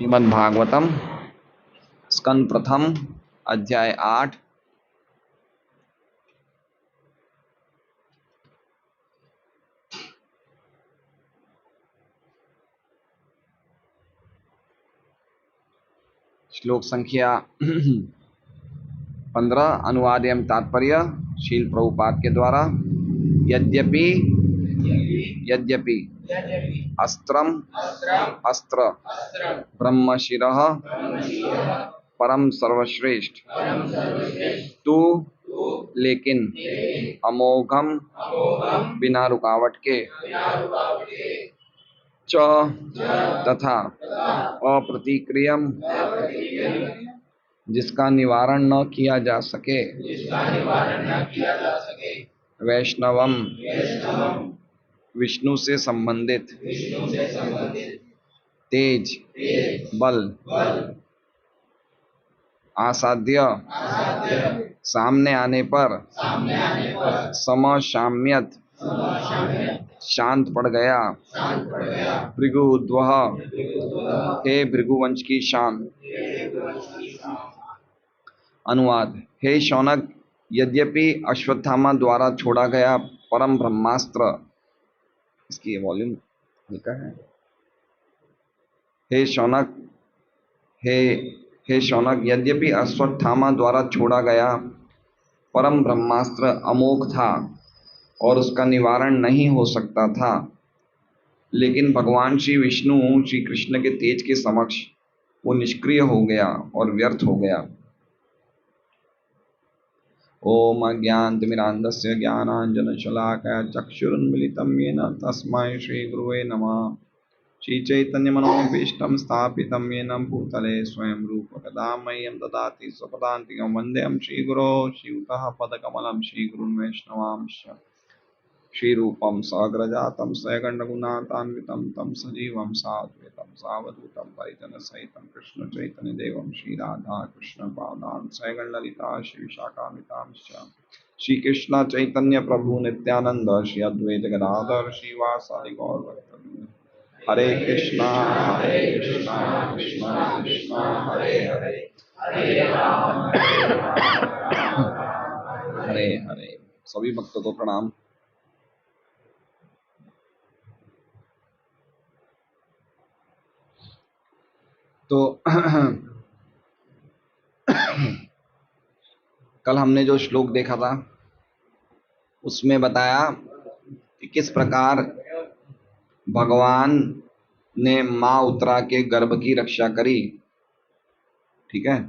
श्रीमद् भागवतम स्कंद प्रथम अध्याय 8। श्लोक संख्या 15। अनुवाद एवं तात्पर्य शील प्रभुपाद के द्वारा। यद्यपि यद्यपि अस्त्रम अस्त्र ब्रह्मशिरः परम सर्वश्रेष्ठ तू लेकिन अमोघम बिना रुकावट के च तथा अप्रतिक्रियम जिसका निवारण न किया जा सके वैष्णवम विष्णु से संबंधित तेज बल आसाध्य सामने आने पर समशाम्यत शांत पड़ गया। भृगु उद्वह हे भृगुवंश की शान। अनुवाद। हे शौनक, यद्यपि अश्वत्थामा द्वारा छोड़ा गया परम ब्रह्मास्त्र, इसकी वॉल्यूम हल्का है। हे शौनक, हे शौनक, यद्यपि अश्वत्थामा द्वारा छोड़ा गया परम ब्रह्मास्त्र अमोघ था और उसका निवारण नहीं हो सकता था, लेकिन भगवान श्री विष्णु श्री कृष्ण के तेज के समक्ष वो निष्क्रिय हो गया और व्यर्थ हो गया। ओम अज्ञानतिमिरान्धस्य ज्ञानाञ्जनशलाकया चक्षुरुन्मीलितं येन तस्मै श्रीगुरुवे नमः। श्रीचैतन्यमनोभीष्टं स्थापितं येन भूतले स्वयं रूपकदा मह्यं ददाति स्वपदान्तिकं। वन्देऽहं श्रीगुरो श्रीयुतः पदकमलं श्रीगुरुन् वैष्णवांश्च। श्रीरूपं साग्रजातं सयगण्डगुणान्वितं तं सजीवं साद्वैतं सावधूतं परिजनसहितं कृष्णचैतन्यदेवं श्रीराधाकृष्णपादान् सयगणललिता श्रीविशाखान्वितांश्च। श्रीकृष्ण चैतन्य प्रभु नित्यानंद श्री अद्वैत गदाधर श्रीवासादि गौरभक्तवृंद। हरे कृष्णा कृष्णा कृष्णा हरे हरे, हरे हरे। सभी भक्तों को प्रणाम। तो कल हमने जो श्लोक देखा था उसमें बताया कि किस प्रकार भगवान ने माँ उत्तरा के गर्भ की रक्षा करी। ठीक है।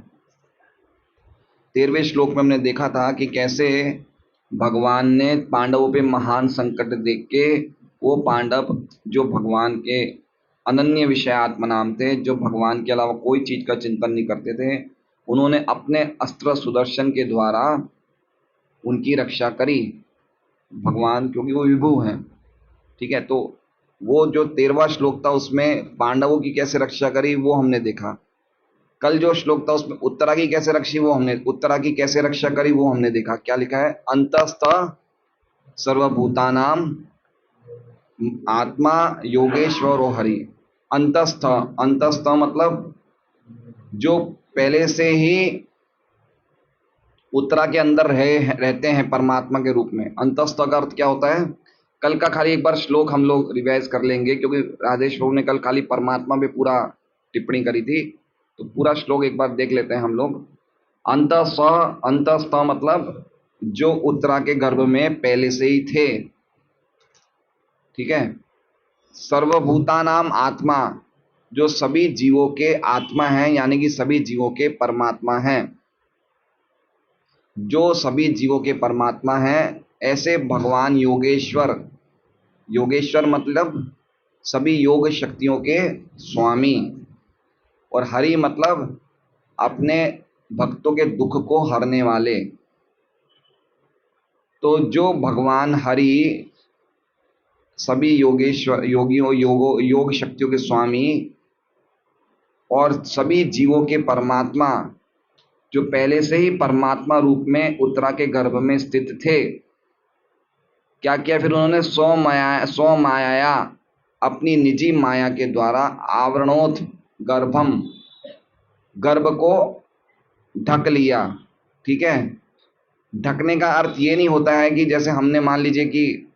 13वें श्लोक में हमने देखा था कि कैसे भगवान ने पांडवों पे महान संकट देख के वो पांडव जो भगवान के अनन्य विषय आत्मा नाम थे, जो भगवान के अलावा कोई चीज का चिंतन नहीं करते थे, उन्होंने अपने अस्त्र सुदर्शन के द्वारा उनकी रक्षा करी। भगवान क्योंकि वो विभु हैं। ठीक है। तो वो जो 13वां श्लोक था उसमें पांडवों की कैसे रक्षा करी वो हमने देखा। कल जो श्लोक था उसमें उत्तरा की कैसे रक्षा करी वो हमने देखा। क्या लिखा है? अंतस्थ सर्वभूतानाम आत्मा योगेश्वरो हरि। अंतस्थ मतलब जो पहले से ही उत्तरा के अंदर रहते हैं परमात्मा के रूप में। अंतस्थ का अर्थ क्या होता है? कल का खाली एक बार श्लोक हम लोग रिवाइज कर लेंगे, क्योंकि राधेश प्रभु ने कल खाली परमात्मा पे पूरा टिप्पणी करी थी, तो पूरा श्लोक एक बार देख लेते हैं हम लोग। अंतस्थ मतलब जो उत्तरा के गर्भ में पहले से ही थे। ठीक है। सर्वभूतानाम आत्मा, जो सभी जीवों के आत्मा हैं, यानी कि सभी जीवों के परमात्मा हैं। जो सभी जीवों के परमात्मा हैं, ऐसे भगवान योगेश्वर मतलब सभी योग शक्तियों के स्वामी, और हरि मतलब अपने भक्तों के दुख को हरने वाले। तो जो भगवान हरि सभी योग शक्तियों के स्वामी और सभी जीवों के परमात्मा, जो पहले से ही परमात्मा रूप में उत्तरा के गर्भ में स्थित थे, क्या किया फिर उन्होंने? स्व माया अपनी निजी माया के द्वारा आवरणोथ गर्भम, गर्भ को ढक लिया। ठीक है, ढकने का अर्थ ये नहीं होता है कि जैसे हमने मान लीजिए कि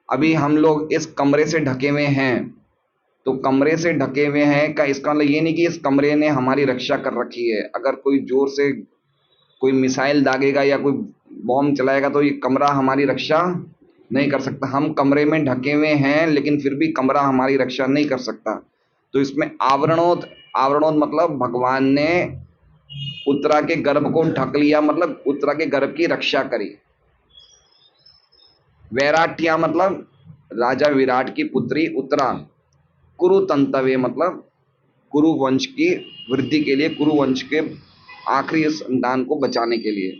अभी हम लोग इस कमरे से ढके हुए हैं, तो कमरे से ढके हुए हैं का इसका मतलब ये नहीं कि इस कमरे ने हमारी रक्षा कर रखी है। अगर कोई जोर से कोई मिसाइल दागेगा या कोई बॉम्ब चलाएगा तो ये कमरा हमारी रक्षा नहीं कर सकता। हम कमरे में ढके हुए हैं लेकिन फिर भी कमरा हमारी रक्षा नहीं कर सकता। तो इसमें आवरणोत, आवरणोत मतलब भगवान ने उत्तरा के गर्भ को ढक लिया, मतलब उत्तरा के गर्भ की रक्षा करी। वैराट्या मतलब राजा विराट की पुत्री उत्तरा। कुरु तंतवे मतलब कुरु वंश की वृद्धि के लिए, कुरु वंश के आखिरी संतान को बचाने के लिए।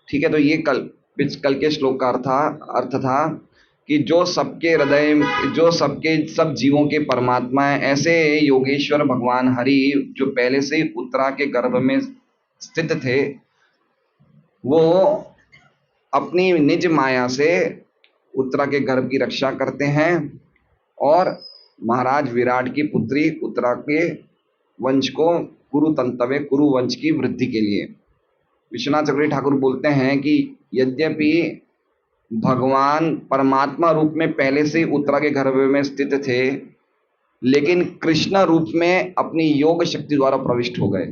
ठीक है, तो ये कल के श्लोक का अर्थ था कि जो सबके हृदय, जो सबके सब जीवों के परमात्मा है, ऐसे योगेश्वर भगवान हरि जो पहले से ही उत्तरा के गर्भ में स्थित थे, वो अपनी निज माया से उत्तरा के गर्भ की रक्षा करते हैं और महाराज विराट की पुत्री उत्तरा के वंश को कुरु तंतवे, कुरु वंश की वृद्धि के लिए। विश्वनाथ चक्रवर्ती ठाकुर बोलते हैं कि यद्यपि भगवान परमात्मा रूप में पहले से उत्तरा के गर्भ में स्थित थे, लेकिन कृष्ण रूप में अपनी योग शक्ति द्वारा प्रविष्ट हो गए।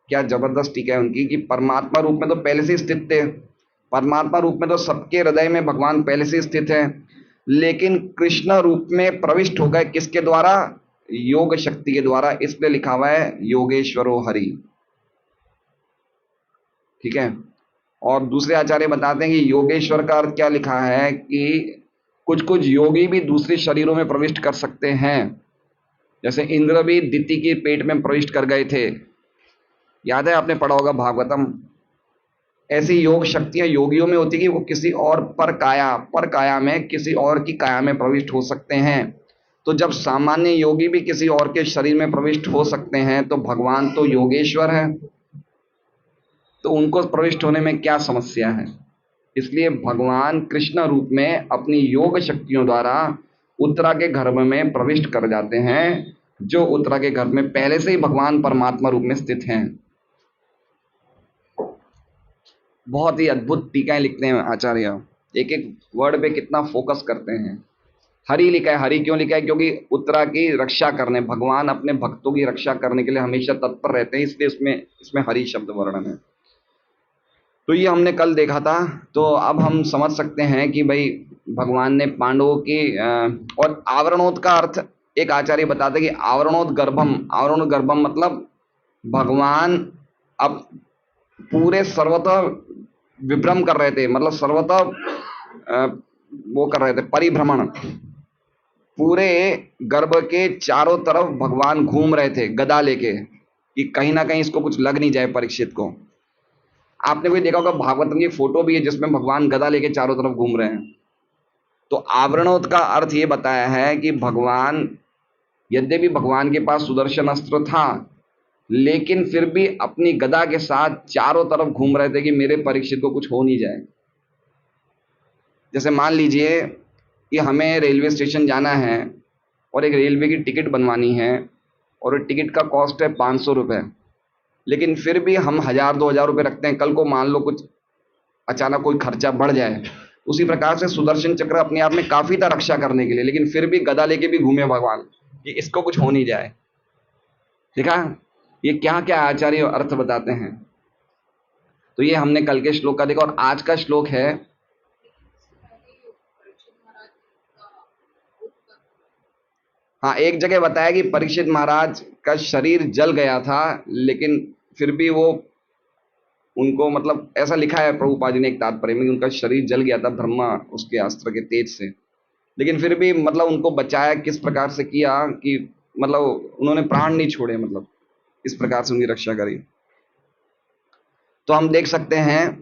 क्या जबरदस्त टीका है उनकी कि परमात्मा रूप में तो पहले से स्थित थे, परमात्मा रूप में तो सबके हृदय में भगवान पहले से स्थित है, लेकिन कृष्ण रूप में प्रविष्ट हो गए किसके द्वारा? योग शक्ति के द्वारा। इसलिए लिखा हुआ है योगेश्वरो हरि। ठीक है, और दूसरे आचार्य बताते हैं कि योगेश्वर का अर्थ क्या लिखा है कि कुछ कुछ योगी भी दूसरे शरीरों में प्रविष्ट कर सकते हैं। जैसे इंद्र भी दिति के पेट में प्रविष्ट कर गए थे, याद है, आपने पढ़ा होगा भागवतम। ऐसी योग शक्तियां योगियों में होती कि वो किसी और पर काया में किसी और की काया में प्रविष्ट हो सकते हैं। तो जब सामान्य योगी भी किसी और के शरीर में प्रविष्ट हो सकते हैं, तो भगवान तो योगेश्वर है, तो उनको प्रविष्ट होने में क्या समस्या है? इसलिए भगवान कृष्ण रूप में अपनी योग शक्तियों द्वारा उत्तरा के गर्भ में प्रविष्ट कर जाते हैं, जो उत्तरा के गर्भ में पहले से ही भगवान परमात्मा रूप में स्थित हैं। बहुत ही अद्भुत टीकाएं लिखते हैं आचार्य, एक एक वर्ड पे कितना फोकस करते हैं। हरि लिखा है, हरि क्यों लिखा है? क्योंकि उत्तरा की रक्षा करने, भगवान अपने भक्तों की रक्षा करने के लिए हमेशा तत्पर रहते हैं, इसलिए इसमें हरि शब्द वर्णन है। तो ये हमने कल देखा था। तो अब हम समझ सकते हैं कि भाई भगवान ने पांडवों की और आवरणोत का अर्थ एक आचार्य बताते कि आवरणोत गर्भम, आवरणोत गर्भम मतलब भगवान अब पूरे सर्वतः विभ्रम कर रहे थे, मतलब सर्वतः वो कर रहे थे परिभ्रमण, पूरे गर्भ के चारों तरफ भगवान घूम रहे थे गदा लेके कि कहीं ना कहीं इसको कुछ लग नहीं जाए परीक्षित को। आपने कोई देखा होगा भागवतम की फोटो भी है जिसमें भगवान गदा लेके चारों तरफ घूम रहे हैं। तो आवरणोत का अर्थ ये बताया है कि भगवान, यद्यपि भगवान के पास सुदर्शन अस्त्र था, लेकिन फिर भी अपनी गदा के साथ चारों तरफ घूम रहे थे कि मेरे परीक्षित को कुछ हो नहीं जाए। जैसे मान लीजिए कि हमें रेलवे स्टेशन जाना है और एक रेलवे की टिकट बनवानी है और टिकट का कॉस्ट है 500 रुपये, लेकिन फिर भी हम 1000-2000 रुपये रखते हैं। कल को मान लो कुछ अचानक कोई खर्चा बढ़ जाए, उसी प्रकार से सुदर्शन चक्र अपने आप में काफी था रक्षा करने के लिए, लेकिन फिर भी गदा लेके भी घूमे भगवान कि इसको कुछ हो नहीं जाए। देखा ये क्या क्या आचार्य अर्थ बताते हैं। तो ये हमने कल के श्लोक का देखा, और आज का श्लोक है हाँ, एक जगह बताया कि परीक्षित महाराज का शरीर जल गया था, लेकिन फिर भी वो उनको, मतलब ऐसा लिखा है प्रभुपाद जी ने एक तात्पर्य में, उनका शरीर जल गया था ब्रह्मा उसके अस्त्र के तेज से, लेकिन फिर भी मतलब उनको बचाया किस प्रकार से किया कि मतलब उन्होंने प्राण नहीं छोड़े, मतलब इस प्रकार से उनकी रक्षा करी। तो हम देख सकते हैं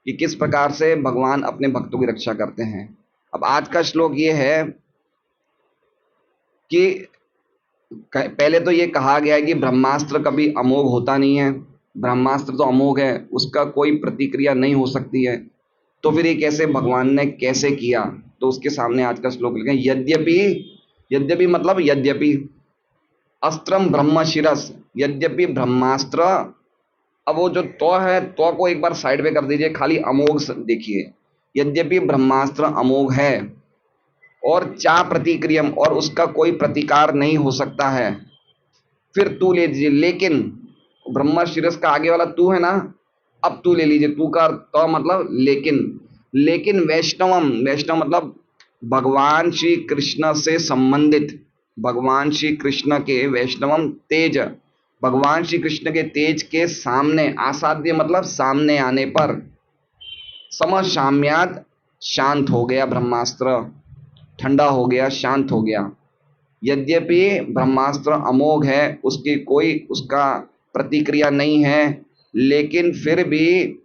कि किस प्रकार से भगवान अपने भक्तों की रक्षा करते हैं। अब आज का श्लोक ये है कि पहले तो ये कहा गया है कि ब्रह्मास्त्र कभी अमोघ होता नहीं है, ब्रह्मास्त्र तो अमोघ है, उसका कोई प्रतिक्रिया नहीं हो सकती है। तो फिर ये कैसे भगवान ने कैसे किया? तो उसके सामने आज का श्लोक लिखा है, यद्यपि यद्यपि मतलब यद्यपि, अस्त्रम ब्रह्मशिरस, यद्यपि ब्रह्मास्त्र। अब वो जो तो है, तो को एक बार साइड पे कर दीजिए, खाली अमोघ देखिए। यद्यपि ब्रह्मास्त्र अमोघ है और चा प्रतिक्रियम, और उसका कोई प्रतिकार नहीं हो सकता है। फिर तू ले लीजिए, लेकिन ब्रह्मा शीरस का आगे वाला तू है ना, अब तू ले लीजिए, तू का तो मतलब लेकिन। लेकिन वैष्णवम, वैष्णव मतलब भगवान श्री कृष्ण से संबंधित, भगवान श्री कृष्ण के वैष्णवम तेज, भगवान श्री कृष्ण के तेज के सामने, आसाध्य मतलब सामने आने पर, समशाम्याद, शांत हो गया ब्रह्मास्त्र, ठंडा हो गया, शांत हो गया। यद्यपि ब्रह्मास्त्र अमोघ है, उसकी कोई उसका प्रतिक्रिया नहीं है, लेकिन फिर भी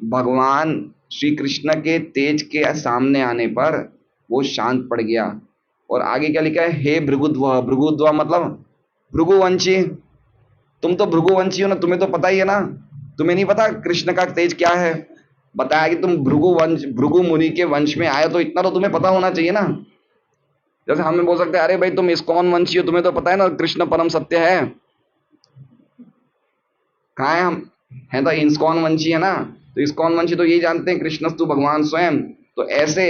भगवान श्री कृष्ण के तेज के सामने आने पर वो शांत पड़ गया। और आगे क्या लिखा है, हे भृगुध्व, भृगुध्व मतलब भृगुवंशी। तुम तो भृगुवंशी हो ना, तुम्हें तो पता ही है ना। तुम्हें नहीं पता कृष्ण का तेज क्या है? बताया कि तुम भृगु वंश, भृगु मुनि के वंश में आए, तो इतना तो तुम्हें पता होना चाहिए ना। जैसे हमें बोल सकते हैं, अरे भाई तुम इस्कॉन वंशी हो, तुम्हें तो पता है ना कृष्ण परम सत्य है। कहाँ है हम? हैं तो इस्कॉन वंशी है ना। तो इस्कॉन वंशी तो यही जानते हैं कृष्णस्तु भगवान स्वयं। तो ऐसे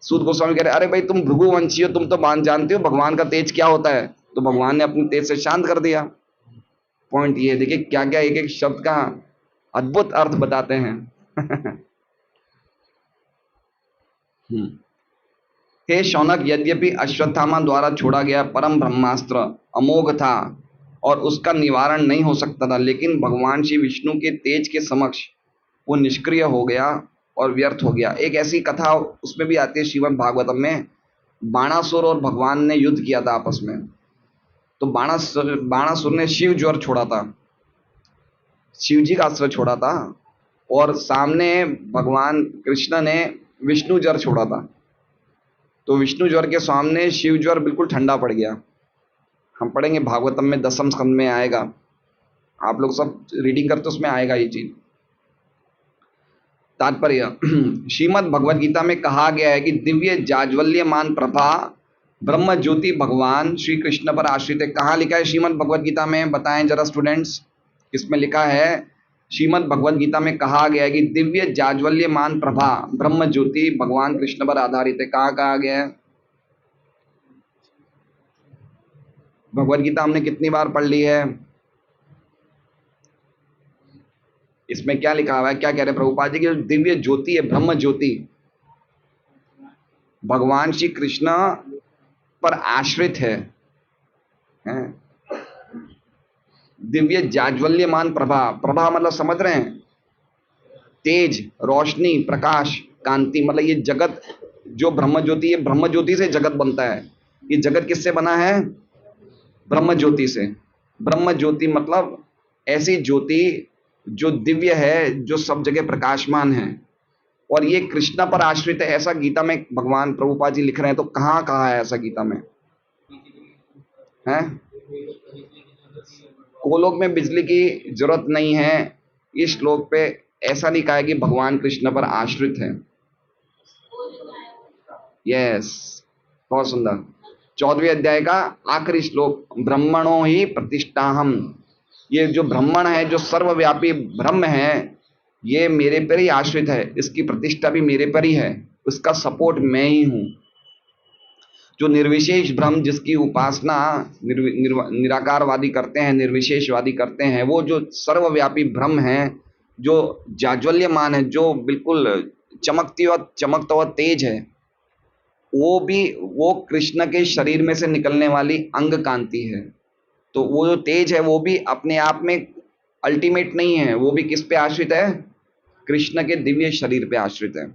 सूत गोस्वामी कह रहे, अरे भाई तुम भृगु वंशी हो, तुम तो जानते हो भगवान का तेज क्या होता है। तो भगवान ने अपने तेज से शांत कर दिया। पॉइंट ये है, देखिए क्या क्या एक एक शब्द का अद्भुत अर्थ बताते हैं। हे शौनक, यद्यपि अश्वत्थामा द्वारा छोड़ा गया परम ब्रह्मास्त्र अमोघ था और उसका निवारण नहीं हो सकता था, लेकिन भगवान श्री विष्णु के तेज के समक्ष वो निष्क्रिय हो गया और व्यर्थ हो गया। एक ऐसी कथा उसमें भी आती है श्रीमद् भागवतम में, बाणासुर और भगवान ने युद्ध किया था आपस में। तो बाणासुर ने शिव ज्वर छोड़ा था, शिव जी का अस्त्र छोड़ा था, और सामने भगवान कृष्ण ने विष्णु ज्वर छोड़ा था। तो विष्णु ज्वर के सामने शिव ज्वर बिल्कुल ठंडा पड़ गया। हम पढ़ेंगे भागवतम में, दसम स्कंद में आएगा, आप लोग सब रीडिंग करते उसमें आएगा ये चीज। तात्पर्य, श्रीमद् भगवद गीता में कहा गया है कि दिव्य जाज्वल्यमान प्रभा ब्रह्म ज्योति भगवान श्री कृष्ण पर आश्रित है। कहाँ लिखा है श्रीमद् भगवद गीता में, बताएं जरा स्टूडेंट्स, किसमें लिखा है? श्रीमद् भगवद गीता में कहा गया है कि दिव्य जाज्वल्यमान प्रभा ब्रह्म ज्योति भगवान कृष्ण पर आधारित है। कहाँ कहा गया है? भगवद गीता हमने कितनी बार पढ़ ली है? इसमें क्या लिखा हुआ है, क्या कह रहे हैं प्रभुपाद जी की? जो दिव्य ज्योति है, ब्रह्म ज्योति, भगवान श्री कृष्ण पर आश्रित है, हैं? दिव्य जाज्वल्यमान प्रभा, प्रभा मतलब समझ रहे हैं, तेज, रोशनी, प्रकाश, कांति, मतलब ये जगत जो ब्रह्म ज्योति है, ब्रह्म ज्योति से जगत बनता है। ये जगत किससे बना है? ब्रह्म ज्योति से। ब्रह्म ज्योति मतलब ऐसी ज्योति जो दिव्य है, जो सब जगह प्रकाशमान है, और ये कृष्णा पर आश्रित है, ऐसा गीता में भगवान प्रभुपाद जी लिख रहे हैं। तो कहाँ कहा है ऐसा गीता में? है गोलोक में बिजली की जरूरत नहीं है, इस श्लोक पे ऐसा लिखा है कि भगवान कृष्ण पर आश्रित है। यस, बहुत सुंदर। 14वें अध्याय का आखिरी श्लोक, ब्रह्मणो ही प्रतिष्ठाहम। ये जो ब्राह्मण है, जो सर्वव्यापी ब्रह्म है, ये मेरे पर ही आश्रित है, इसकी प्रतिष्ठा भी मेरे पर ही है, उसका सपोर्ट मैं ही हूं। जो निर्विशेष ब्रह्म, जिसकी उपासना निराकारवादी करते हैं, निर्विशेषवादी करते हैं, वो जो सर्वव्यापी ब्रह्म है, जो जाज्वल्यमान है, जो बिल्कुल चमकता हुआ तेज है, वो कृष्ण के शरीर में से निकलने वाली अंग कांति है। तो वो जो तेज है, वो भी अपने आप में अल्टीमेट नहीं है, वो भी किस पे आश्रित है? कृष्ण के दिव्य शरीर पे आश्रित है।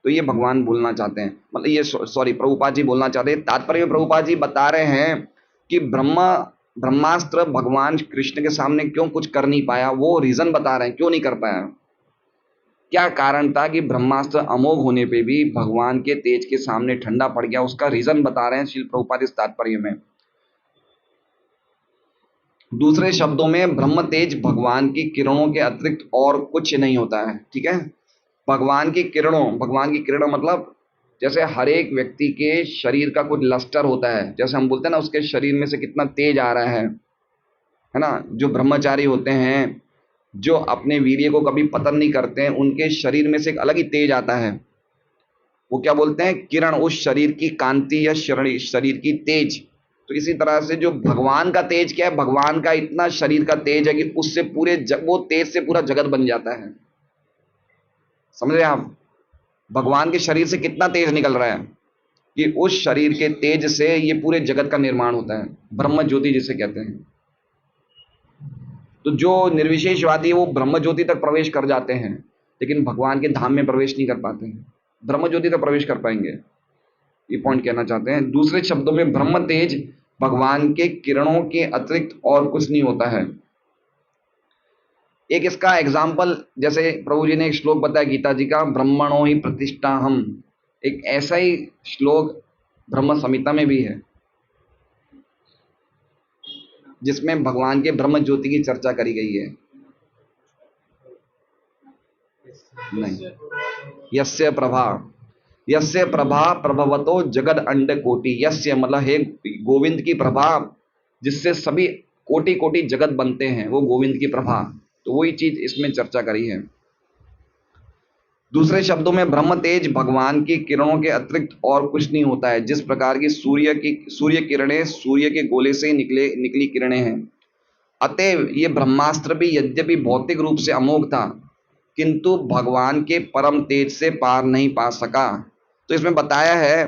तो ये भगवान बोलना चाहते हैं, मतलब ये सॉरी प्रभुपाद जी बोलना चाहते हैं। तात्पर्य में प्रभुपाद जी बता रहे हैं कि ब्रह्मास्त्र भगवान कृष्ण के सामने क्यों कुछ कर नहीं पाया, वो रीजन बता रहे हैं क्यों नहीं कर पाया। क्या कारण था कि ब्रह्मास्त्र अमोघ होने पे भी भगवान के तेज के सामने ठंडा पड़ गया, उसका रीजन बता रहे हैं श्रील प्रभुपाद इस तात्पर्य में। दूसरे शब्दों में, ब्रह्म तेज भगवान की किरणों के अतिरिक्त और कुछ नहीं होता है, ठीक है? भगवान की किरणों मतलब जैसे हर एक व्यक्ति के शरीर का कुछ लस्टर होता है, जैसे हम बोलते हैं ना उसके शरीर में से कितना तेज आ रहा है ना। जो ब्रह्मचारी होते हैं, जो अपने वीर्य को कभी पतन नहीं करते हैं, उनके शरीर में से एक अलग ही तेज आता है। वो क्या बोलते हैं, किरण, उस शरीर की कांति या शरीर की तेज। तो इसी तरह से जो भगवान का तेज क्या है, भगवान का इतना शरीर का तेज है कि उससे वो तेज से पूरा जगत बन जाता है। समझ रहे हैं आप, भगवान के शरीर से कितना तेज निकल रहा है कि उस शरीर के तेज से ये पूरे जगत का निर्माण होता है, ब्रह्म ज्योति जिसे कहते हैं। तो जो निर्विशेषवादी वो ब्रह्म ज्योति तक प्रवेश कर जाते हैं, लेकिन भगवान के धाम में प्रवेश नहीं कर पाते हैं। ब्रह्म ज्योति तक प्रवेश कर पाएंगे, ये पॉइंट कहना चाहते हैं। दूसरे शब्दों में ब्रह्म तेज भगवान के किरणों के अतिरिक्त और कुछ नहीं होता है। एक इसका एग्जाम्पल, जैसे प्रभु जी ने एक श्लोक बताया गीता जी का, ब्रह्मणो ही प्रतिष्ठा हम, एक ऐसा ही श्लोक ब्रह्म संहिता में भी है, जिसमें भगवान के ब्रह्म ज्योति की चर्चा करी गई है। नहीं, यस्य प्रभा प्रभवतो जगद अंड कोटि। यस्य मतलब हे गोविंद की प्रभा, जिससे सभी कोटि कोटि जगत बनते हैं, वो गोविंद की प्रभा। तो वही चीज इसमें चर्चा करी है। दूसरे शब्दों में ब्रह्म तेज भगवान की किरणों के अतिरिक्त और कुछ नहीं होता है। जिस प्रकार की सूर्य किरणें सूर्य के गोले से निकली किरणें हैं, अतएव ये ब्रह्मास्त्र भी यद्यपि भौतिक रूप से अमोघ था, किंतु भगवान के परम तेज से पार नहीं पा सका। तो इसमें बताया है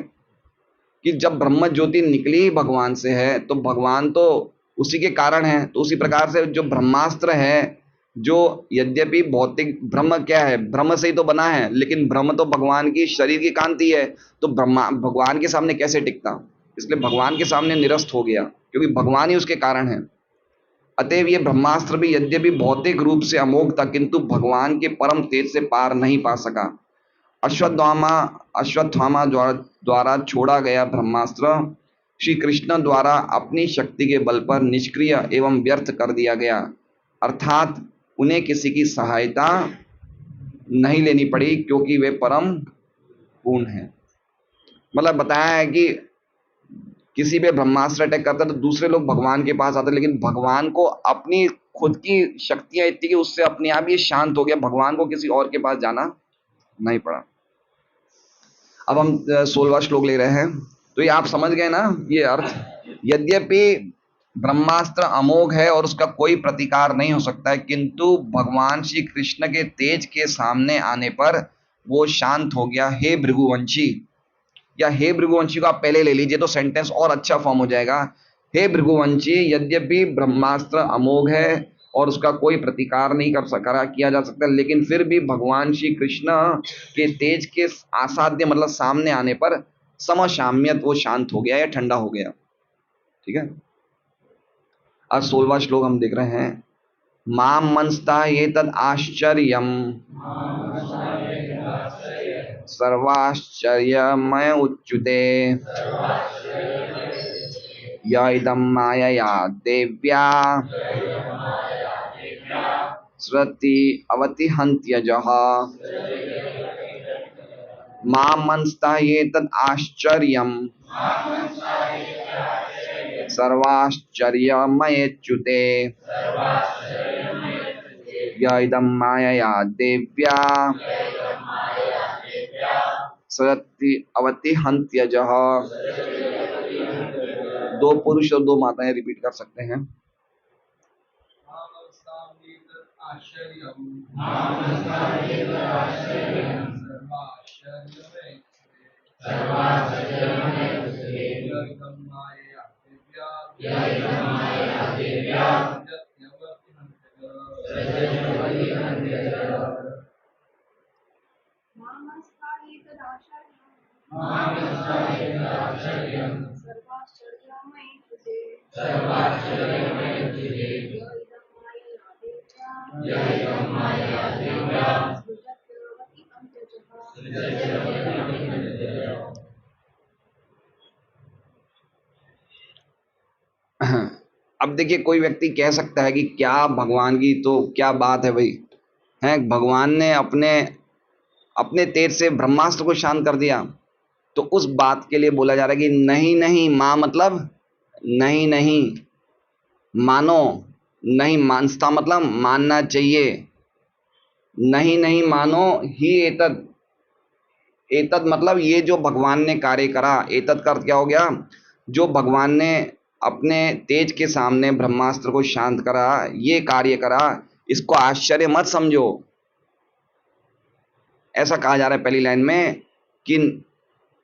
कि जब ब्रह्म ज्योति निकली भगवान से है, तो भगवान तो उसी के कारण है। तो उसी प्रकार से जो ब्रह्मास्त्र है, जो यद्यपि भौतिक, ब्रह्म क्या है, ब्रह्म से ही तो बना है, लेकिन ब्रह्म तो भगवान की शरीर की कांति है, तो भगवान के सामने कैसे टिकता, इसलिए भगवान के सामने निरस्त हो गया, क्योंकि भगवान ही उसके कारण है। अतएव ये ब्रह्मास्त्र भी यद्यपि भौतिक रूप से अमोघ था, किंतु भगवान के परम तेज से पार नहीं पा सका। अश्वत्थामा द्वारा छोड़ा गया ब्रह्मास्त्र श्री कृष्ण द्वारा अपनी शक्ति के बल पर निष्क्रिय एवं व्यर्थ कर दिया गया, अर्थात उन्हें किसी की सहायता नहीं लेनी पड़ी, क्योंकि वे परम पूर्ण हैं। मतलब बताया है कि किसी पे ब्रह्मास्त्र अटैक करता है तो दूसरे लोग भगवान के पास आते, लेकिन भगवान को अपनी खुद की शक्तियां इतनी कि उससे अपने आप ये शांत हो गया, भगवान को किसी और के पास जाना नहीं पड़ा। अब हम 16वां श्लोक ले रहे हैं। तो ये आप समझ गए ना ये अर्थ। यद्यपि ब्रह्मास्त्र अमोघ है और उसका कोई प्रतिकार नहीं हो सकता है, किंतु भगवान श्री कृष्ण के तेज के सामने आने पर वो शांत हो गया। हे भृगुवंशी, या हे भृगुवंशी को आप पहले ले लीजिए तो सेंटेंस और अच्छा फॉर्म हो जाएगा। हे भृगुवंशी, यद्यपि ब्रह्मास्त्र अमोघ है और उसका कोई प्रतिकार नहीं किया जा सकता, लेकिन फिर भी भगवान श्री कृष्ण के तेज के असाध्य मतलब सामने आने पर समशाम्यत वो शांत हो गया या ठंडा हो गया। ठीक है, आज 16वां श्लोक हम देख रहे हैं। माम मनस्ता ये तद आश्चर्यम सर्वाश्चर्यमय उच्युते य इदं मायया देव्या श्रुति अवति हन्त्यजः। मां मनस्ता ये तद आश्चर्यम सर्वाश्चर्यमयेच्युते य इदं मायया देव्या श्रुति अवति हन्त्यजः। दो पुरुष और दो माताएं रिपीट कर सकते हैं। अब देखिए, कोई व्यक्ति कह सकता है कि क्या भगवान की तो क्या बात है भाई, है भगवान ने अपने तेज से ब्रह्मास्त्र को शांत कर दिया। तो उस बात के लिए बोला जा रहा है कि नहीं नहीं, मां मतलब नहीं नहीं, मानो, नहीं मानता मतलब मानना चाहिए, नहीं नहीं मानो ही एतद, एतद मतलब ये जो भगवान ने कार्य करा, एतद का अर्थ क्या हो गया, जो भगवान ने अपने तेज के सामने ब्रह्मास्त्र को शांत करा, ये कार्य करा, इसको आश्चर्य मत समझो। ऐसा कहा जा रहा है पहली लाइन में कि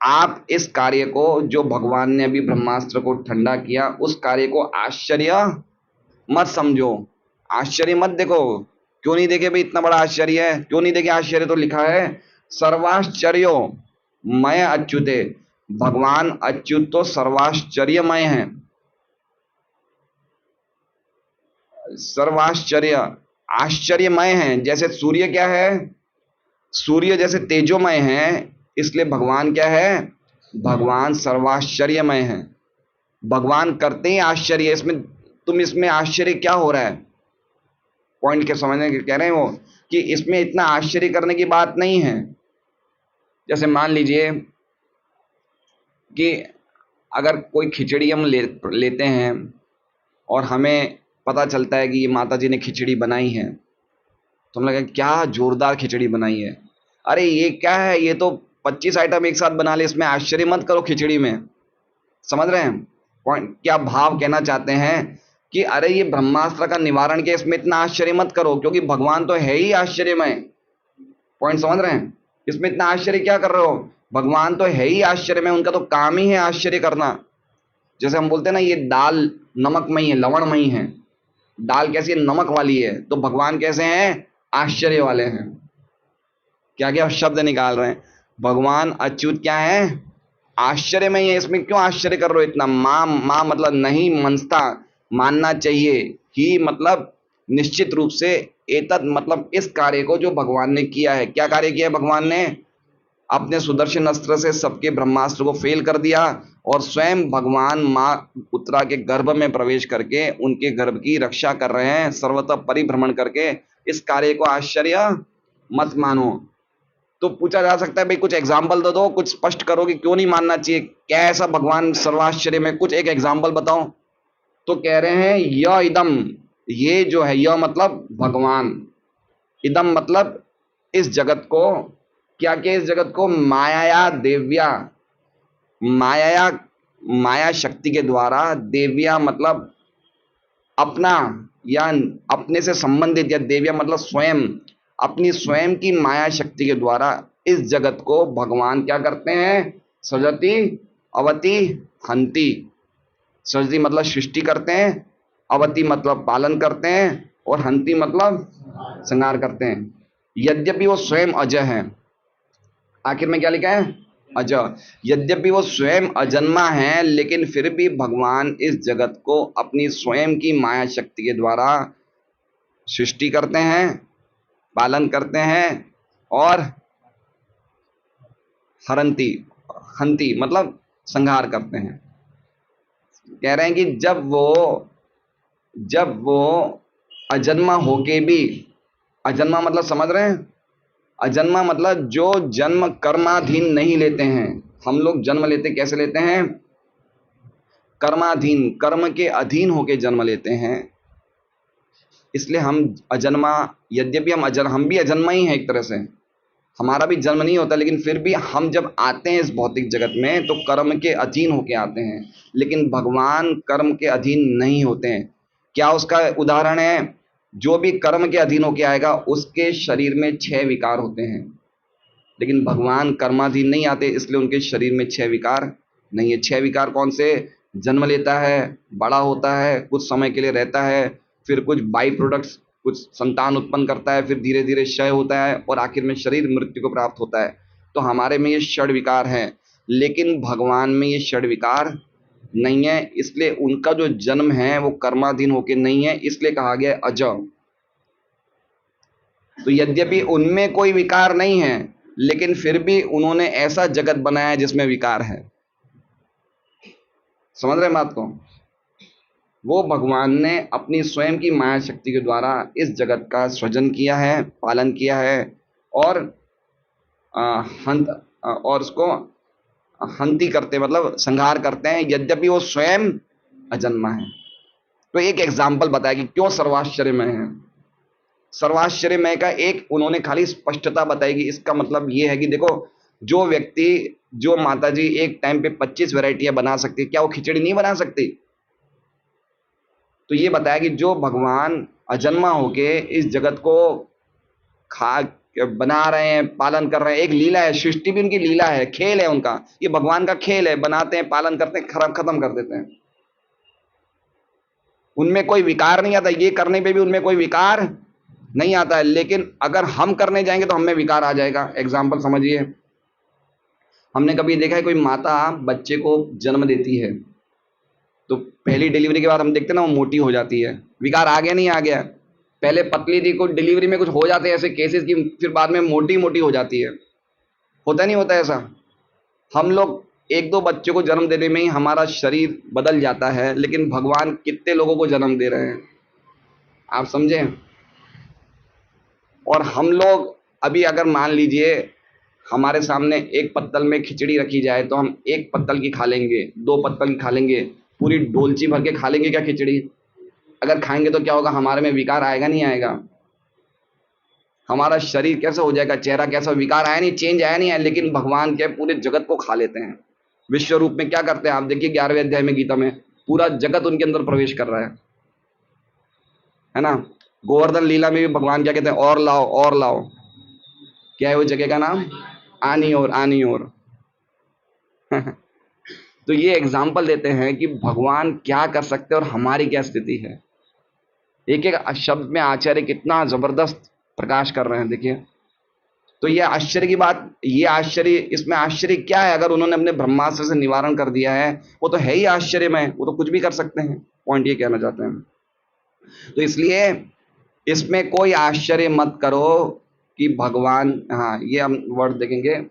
आप इस कार्य को, जो भगवान ने अभी ब्रह्मास्त्र को ठंडा किया, उस कार्य को आश्चर्य मत समझो, आश्चर्य मत देखो। क्यों नहीं देखे भाई, इतना बड़ा आश्चर्य है, क्यों नहीं देखे? आश्चर्य तो लिखा है सर्वाश्चर्यो मय अच्युते, भगवान अच्युत तो सर्वाश्चर्यमय है, सर्वाश्चर्य आश्चर्यमय है। जैसे सूर्य क्या है, सूर्य जैसे तेजोमय है, इसलिए भगवान क्या है, भगवान सर्वाश्चर्यमय है। भगवान करते ही आश्चर्य, इसमें तुम, इसमें आश्चर्य क्या हो रहा है, पॉइंट के समझने के कह रहे हैं वो, कि इसमें इतना आश्चर्य करने की बात नहीं है। जैसे मान लीजिए कि अगर कोई खिचड़ी हम लेते हैं और हमें पता चलता है कि ये माता जी ने खिचड़ी बनाई है, तो हम लगे क्या जोरदार खिचड़ी बनाई है, अरे ये क्या है, ये तो 25 आइटम एक साथ बना ले, इसमें आश्चर्य मत करो खिचड़ी में। समझ रहे हैं पॉइंट, क्या भाव कहना चाहते हैं कि अरे ये ब्रह्मास्त्र का निवारण किया, इसमें इतना आश्चर्य मत करो, क्योंकि भगवान तो है ही आश्चर्यमय। पॉइंट समझ रहे हैं, इसमें इतना आश्चर्य क्या कर रहे हो, भगवान तो है ही आश्चर्यमय, उनका तो काम ही है आश्चर्य करना। जैसे हम बोलते हैं ना, ये दाल नमकमयी है, लवणमयी है, दाल कैसी है, नमक वाली है, तो भगवान कैसे हैं, आश्चर्य वाले हैं। क्या क्या शब्द निकाल रहे हैं, भगवान अच्युत क्या है, आश्चर्य में ही है। इसमें क्यों आश्चर्य कर रहे हो इतना, मां, मां मतलब नहीं, मनता मानना चाहिए, ही मतलब निश्चित रूप से, एतद मतलब इस कार्य को जो भगवान ने किया है। क्या कार्य किया है भगवान ने, अपने सुदर्शन अस्त्र से सबके ब्रह्मास्त्र को फेल कर दिया, और स्वयं भगवान मां उत्तरा के गर्भ में प्रवेश करके उनके गर्भ की रक्षा कर रहे हैं, सर्वतः परिभ्रमण करके। इस कार्य को आश्चर्य मत मानो। तो पूछा जा सकता है भाई कुछ एग्जाम्पल दे दो, कुछ स्पष्ट करो कि क्यों नहीं मानना चाहिए, क्या ऐसा भगवान सर्वाश्चर्य में, कुछ एक एग्जाम्पल बताओ। तो कह रहे हैं य इदम, ये जो है, यह मतलब भगवान, इदम मतलब इस जगत को, क्या क्या, इस जगत को माया देव्या, माया, माया शक्ति के द्वारा, देव्या मतलब अपना या अपने से संबंधित, या देव्या मतलब स्वयं, अपनी स्वयं की माया शक्ति के द्वारा इस जगत को भगवान क्या करते हैं, सृजति, अवति, हंति। सृजति मतलब सृष्टि करते हैं, अवति मतलब पालन करते हैं, और हंति मतलब संहार करते हैं। यद्यपि वो स्वयं अजय है, आखिर में क्या लिखा है, अजय। यद्यपि वो स्वयं अजन्मा है, लेकिन फिर भी भगवान इस जगत को अपनी स्वयं की माया शक्ति के द्वारा सृष्टि करते हैं, पालन करते हैं, और हरंती, हंती मतलब संहार करते हैं। कह रहे हैं कि जब वो अजन्मा होके भी, अजन्मा मतलब समझ रहे हैं, अजन्मा मतलब जो जन्म कर्माधीन नहीं लेते हैं। हम लोग जन्म लेते कैसे लेते हैं, कर्माधीन, कर्म के अधीन होके जन्म लेते हैं, इसलिए हम अजन्मा। यद्यपि हम भी अजन्मा ही हैं एक तरह से, हमारा भी जन्म नहीं होता, लेकिन फिर भी हम जब आते हैं इस भौतिक जगत में तो कर्म के अधीन होके आते हैं, लेकिन भगवान कर्म के अधीन नहीं होते हैं। क्या उसका उदाहरण है, जो भी कर्म के अधीन होके आएगा उसके शरीर में 6 विकार होते हैं, लेकिन भगवान कर्माधीन नहीं आते, इसलिए उनके शरीर में 6 विकार नहीं है। 6 विकार कौन से, जन्म लेता है, बड़ा होता है, कुछ समय के लिए रहता है, फिर कुछ बाई प्रोडक्ट्स, कुछ संतान उत्पन्न करता है, फिर धीरे धीरे क्षय होता है, और आखिर में शरीर मृत्यु को प्राप्त होता है। तो हमारे में ये 6 विकार हैं, लेकिन भगवान में ये 6 विकार नहीं है, इसलिए उनका जो जन्म है वो कर्माधीन होके नहीं है, इसलिए कहा गया अज। तो यद्यपि उनमें कोई विकार नहीं है, लेकिन फिर भी उन्होंने ऐसा जगत बनाया जिसमें विकार है। समझ रहे हैं बात को, वो भगवान ने अपनी स्वयं की माया शक्ति के द्वारा इस जगत का सृजन किया है, पालन किया है, और हंत, और उसको हंती करते मतलब संहार करते हैं, यद्यपि वो स्वयं अजन्मा है। तो एक एग्जाम्पल बताया कि क्यों सर्वाश्चर्यमय है। सर्वाश्चर्यमय का एक उन्होंने खाली स्पष्टता बताई कि इसका मतलब ये है कि देखो, जो व्यक्ति, जो माता जी एक टाइम पे 25 वैरायटियां बना सकती, क्या वो खिचड़ी नहीं बना सकती? तो ये बताया कि जो भगवान अजन्मा होके इस जगत को खा बना रहे हैं, पालन कर रहे हैं, एक लीला है, सृष्टि भी उनकी लीला है, खेल है उनका, ये भगवान का खेल है, बनाते हैं, पालन करते हैं, खत्म कर देते हैं। उनमें कोई विकार नहीं आता, ये करने पे भी उनमें कोई विकार नहीं आता है। लेकिन अगर हम करने जाएंगे तो हमें विकार आ जाएगा। एग्जाम्पल समझिए, हमने कभी देखा है कोई माता बच्चे को जन्म देती है तो पहली डिलीवरी के बाद हम देखते हैं ना, वो मोटी हो जाती है। विकार आ गया नहीं आ गया? पहले पतली थी, कुछ डिलीवरी में कुछ हो जाते हैं ऐसे केसेस की, फिर बाद में मोटी मोटी हो जाती है। होता नहीं होता ऐसा? हम लोग एक दो बच्चों को जन्म देने में ही हमारा शरीर बदल जाता है, लेकिन भगवान कितने लोगों को जन्म दे रहे हैं, आप समझे? और हम लोग अभी अगर मान लीजिए हमारे सामने एक पत्तल में खिचड़ी रखी जाए तो हम एक पत्तल की खा लेंगे, दो पत्तल की खा लेंगे, पूरी डोलची भर के खा लेंगे क्या खिचड़ी? अगर खाएंगे तो क्या होगा, हमारे में विकार आएगा नहीं आएगा? हमारा शरीर कैसा हो जाएगा, चेहरा कैसा, विकार आया नहीं, चेंज आया नहीं है। लेकिन भगवान के पूरे जगत को खा लेते हैं। विश्व रूप में क्या करते हैं आप देखिए, 11वें अध्याय में गीता में पूरा जगत उनके अंदर प्रवेश कर रहा है ना? गोवर्धन लीला में भी भगवान क्या कहते हैं, और लाओ और लाओ। क्या है वो जगह का नाम? आनी और, आनी और। तो ये एग्जाम्पल देते हैं कि भगवान क्या कर सकते हैं और हमारी क्या स्थिति है। एक एक शब्द में आचार्य कितना जबरदस्त प्रकाश कर रहे हैं, देखिए। तो ये आश्चर्य की बात, ये आश्चर्य, इसमें आश्चर्य क्या है? अगर उन्होंने अपने ब्रह्मास्त्र से निवारण कर दिया है, वो तो है ही आश्चर्यमय, वो तो कुछ भी कर सकते हैं। पॉइंट ये कहना चाहते हैं। तो इसलिए इसमें कोई आश्चर्य मत करो कि भगवान, हाँ ये हम वर्ड देखेंगे,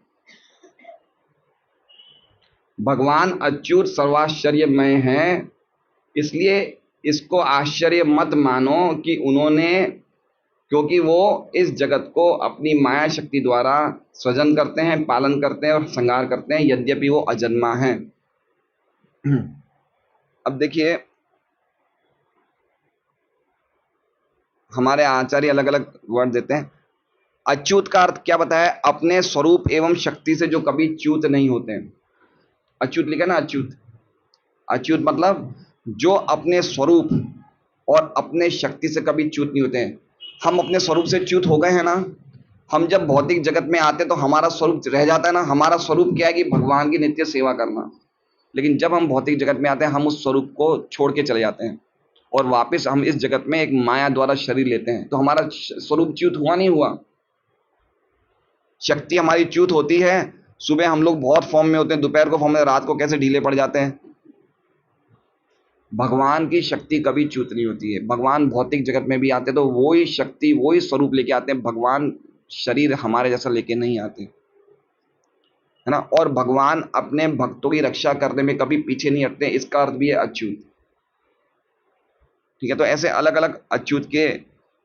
भगवान अच्युत सर्वाश्चर्यमय हैं। इसलिए इसको आश्चर्य मत मानो कि उन्होंने, क्योंकि वो इस जगत को अपनी माया शक्ति द्वारा सृजन करते हैं, पालन करते हैं और संहार करते हैं, यद्यपि वो अजन्मा हैं। अब देखिए, हमारे आचार्य अलग अलग वर्ड देते हैं। अच्युत का अर्थ क्या बताया? अपने स्वरूप एवं शक्ति से जो कभी च्युत नहीं होते हैं। अच्युत लिखा ना, अच्युत, अच्युत मतलब जो अपने स्वरूप और अपने शक्ति से कभी च्युत नहीं होते हैं। हम अपने स्वरूप से च्युत हो गए हैं ना, हम जब भौतिक जगत में आते हैं तो हमारा स्वरूप रह जाता है ना। हमारा स्वरूप क्या है कि भगवान की नित्य सेवा करना। लेकिन जब हम भौतिक जगत में आते हैं, हम उस स्वरूप को छोड़ के चले जाते हैं और वापस हम इस जगत में एक माया द्वारा शरीर लेते हैं। तो हमारा स्वरूप च्युत हुआ नहीं हुआ? शक्ति हमारी च्युत होती है। सुबह हम लोग बहुत फॉर्म में होते हैं, दोपहर को फॉर्म में, रात को कैसे ढीले पड़ जाते हैं। भगवान की शक्ति कभी च्युत नहीं होती है। भगवान भौतिक जगत में भी आते तो वही शक्ति, वही स्वरूप लेके आते हैं। भगवान शरीर हमारे जैसा लेके नहीं आते, है ना? और भगवान अपने भक्तों की रक्षा करने में कभी पीछे नहीं हटते। इसका अर्थ भी है अच्युत। ठीक है, तो ऐसे अलग अलग अच्युत के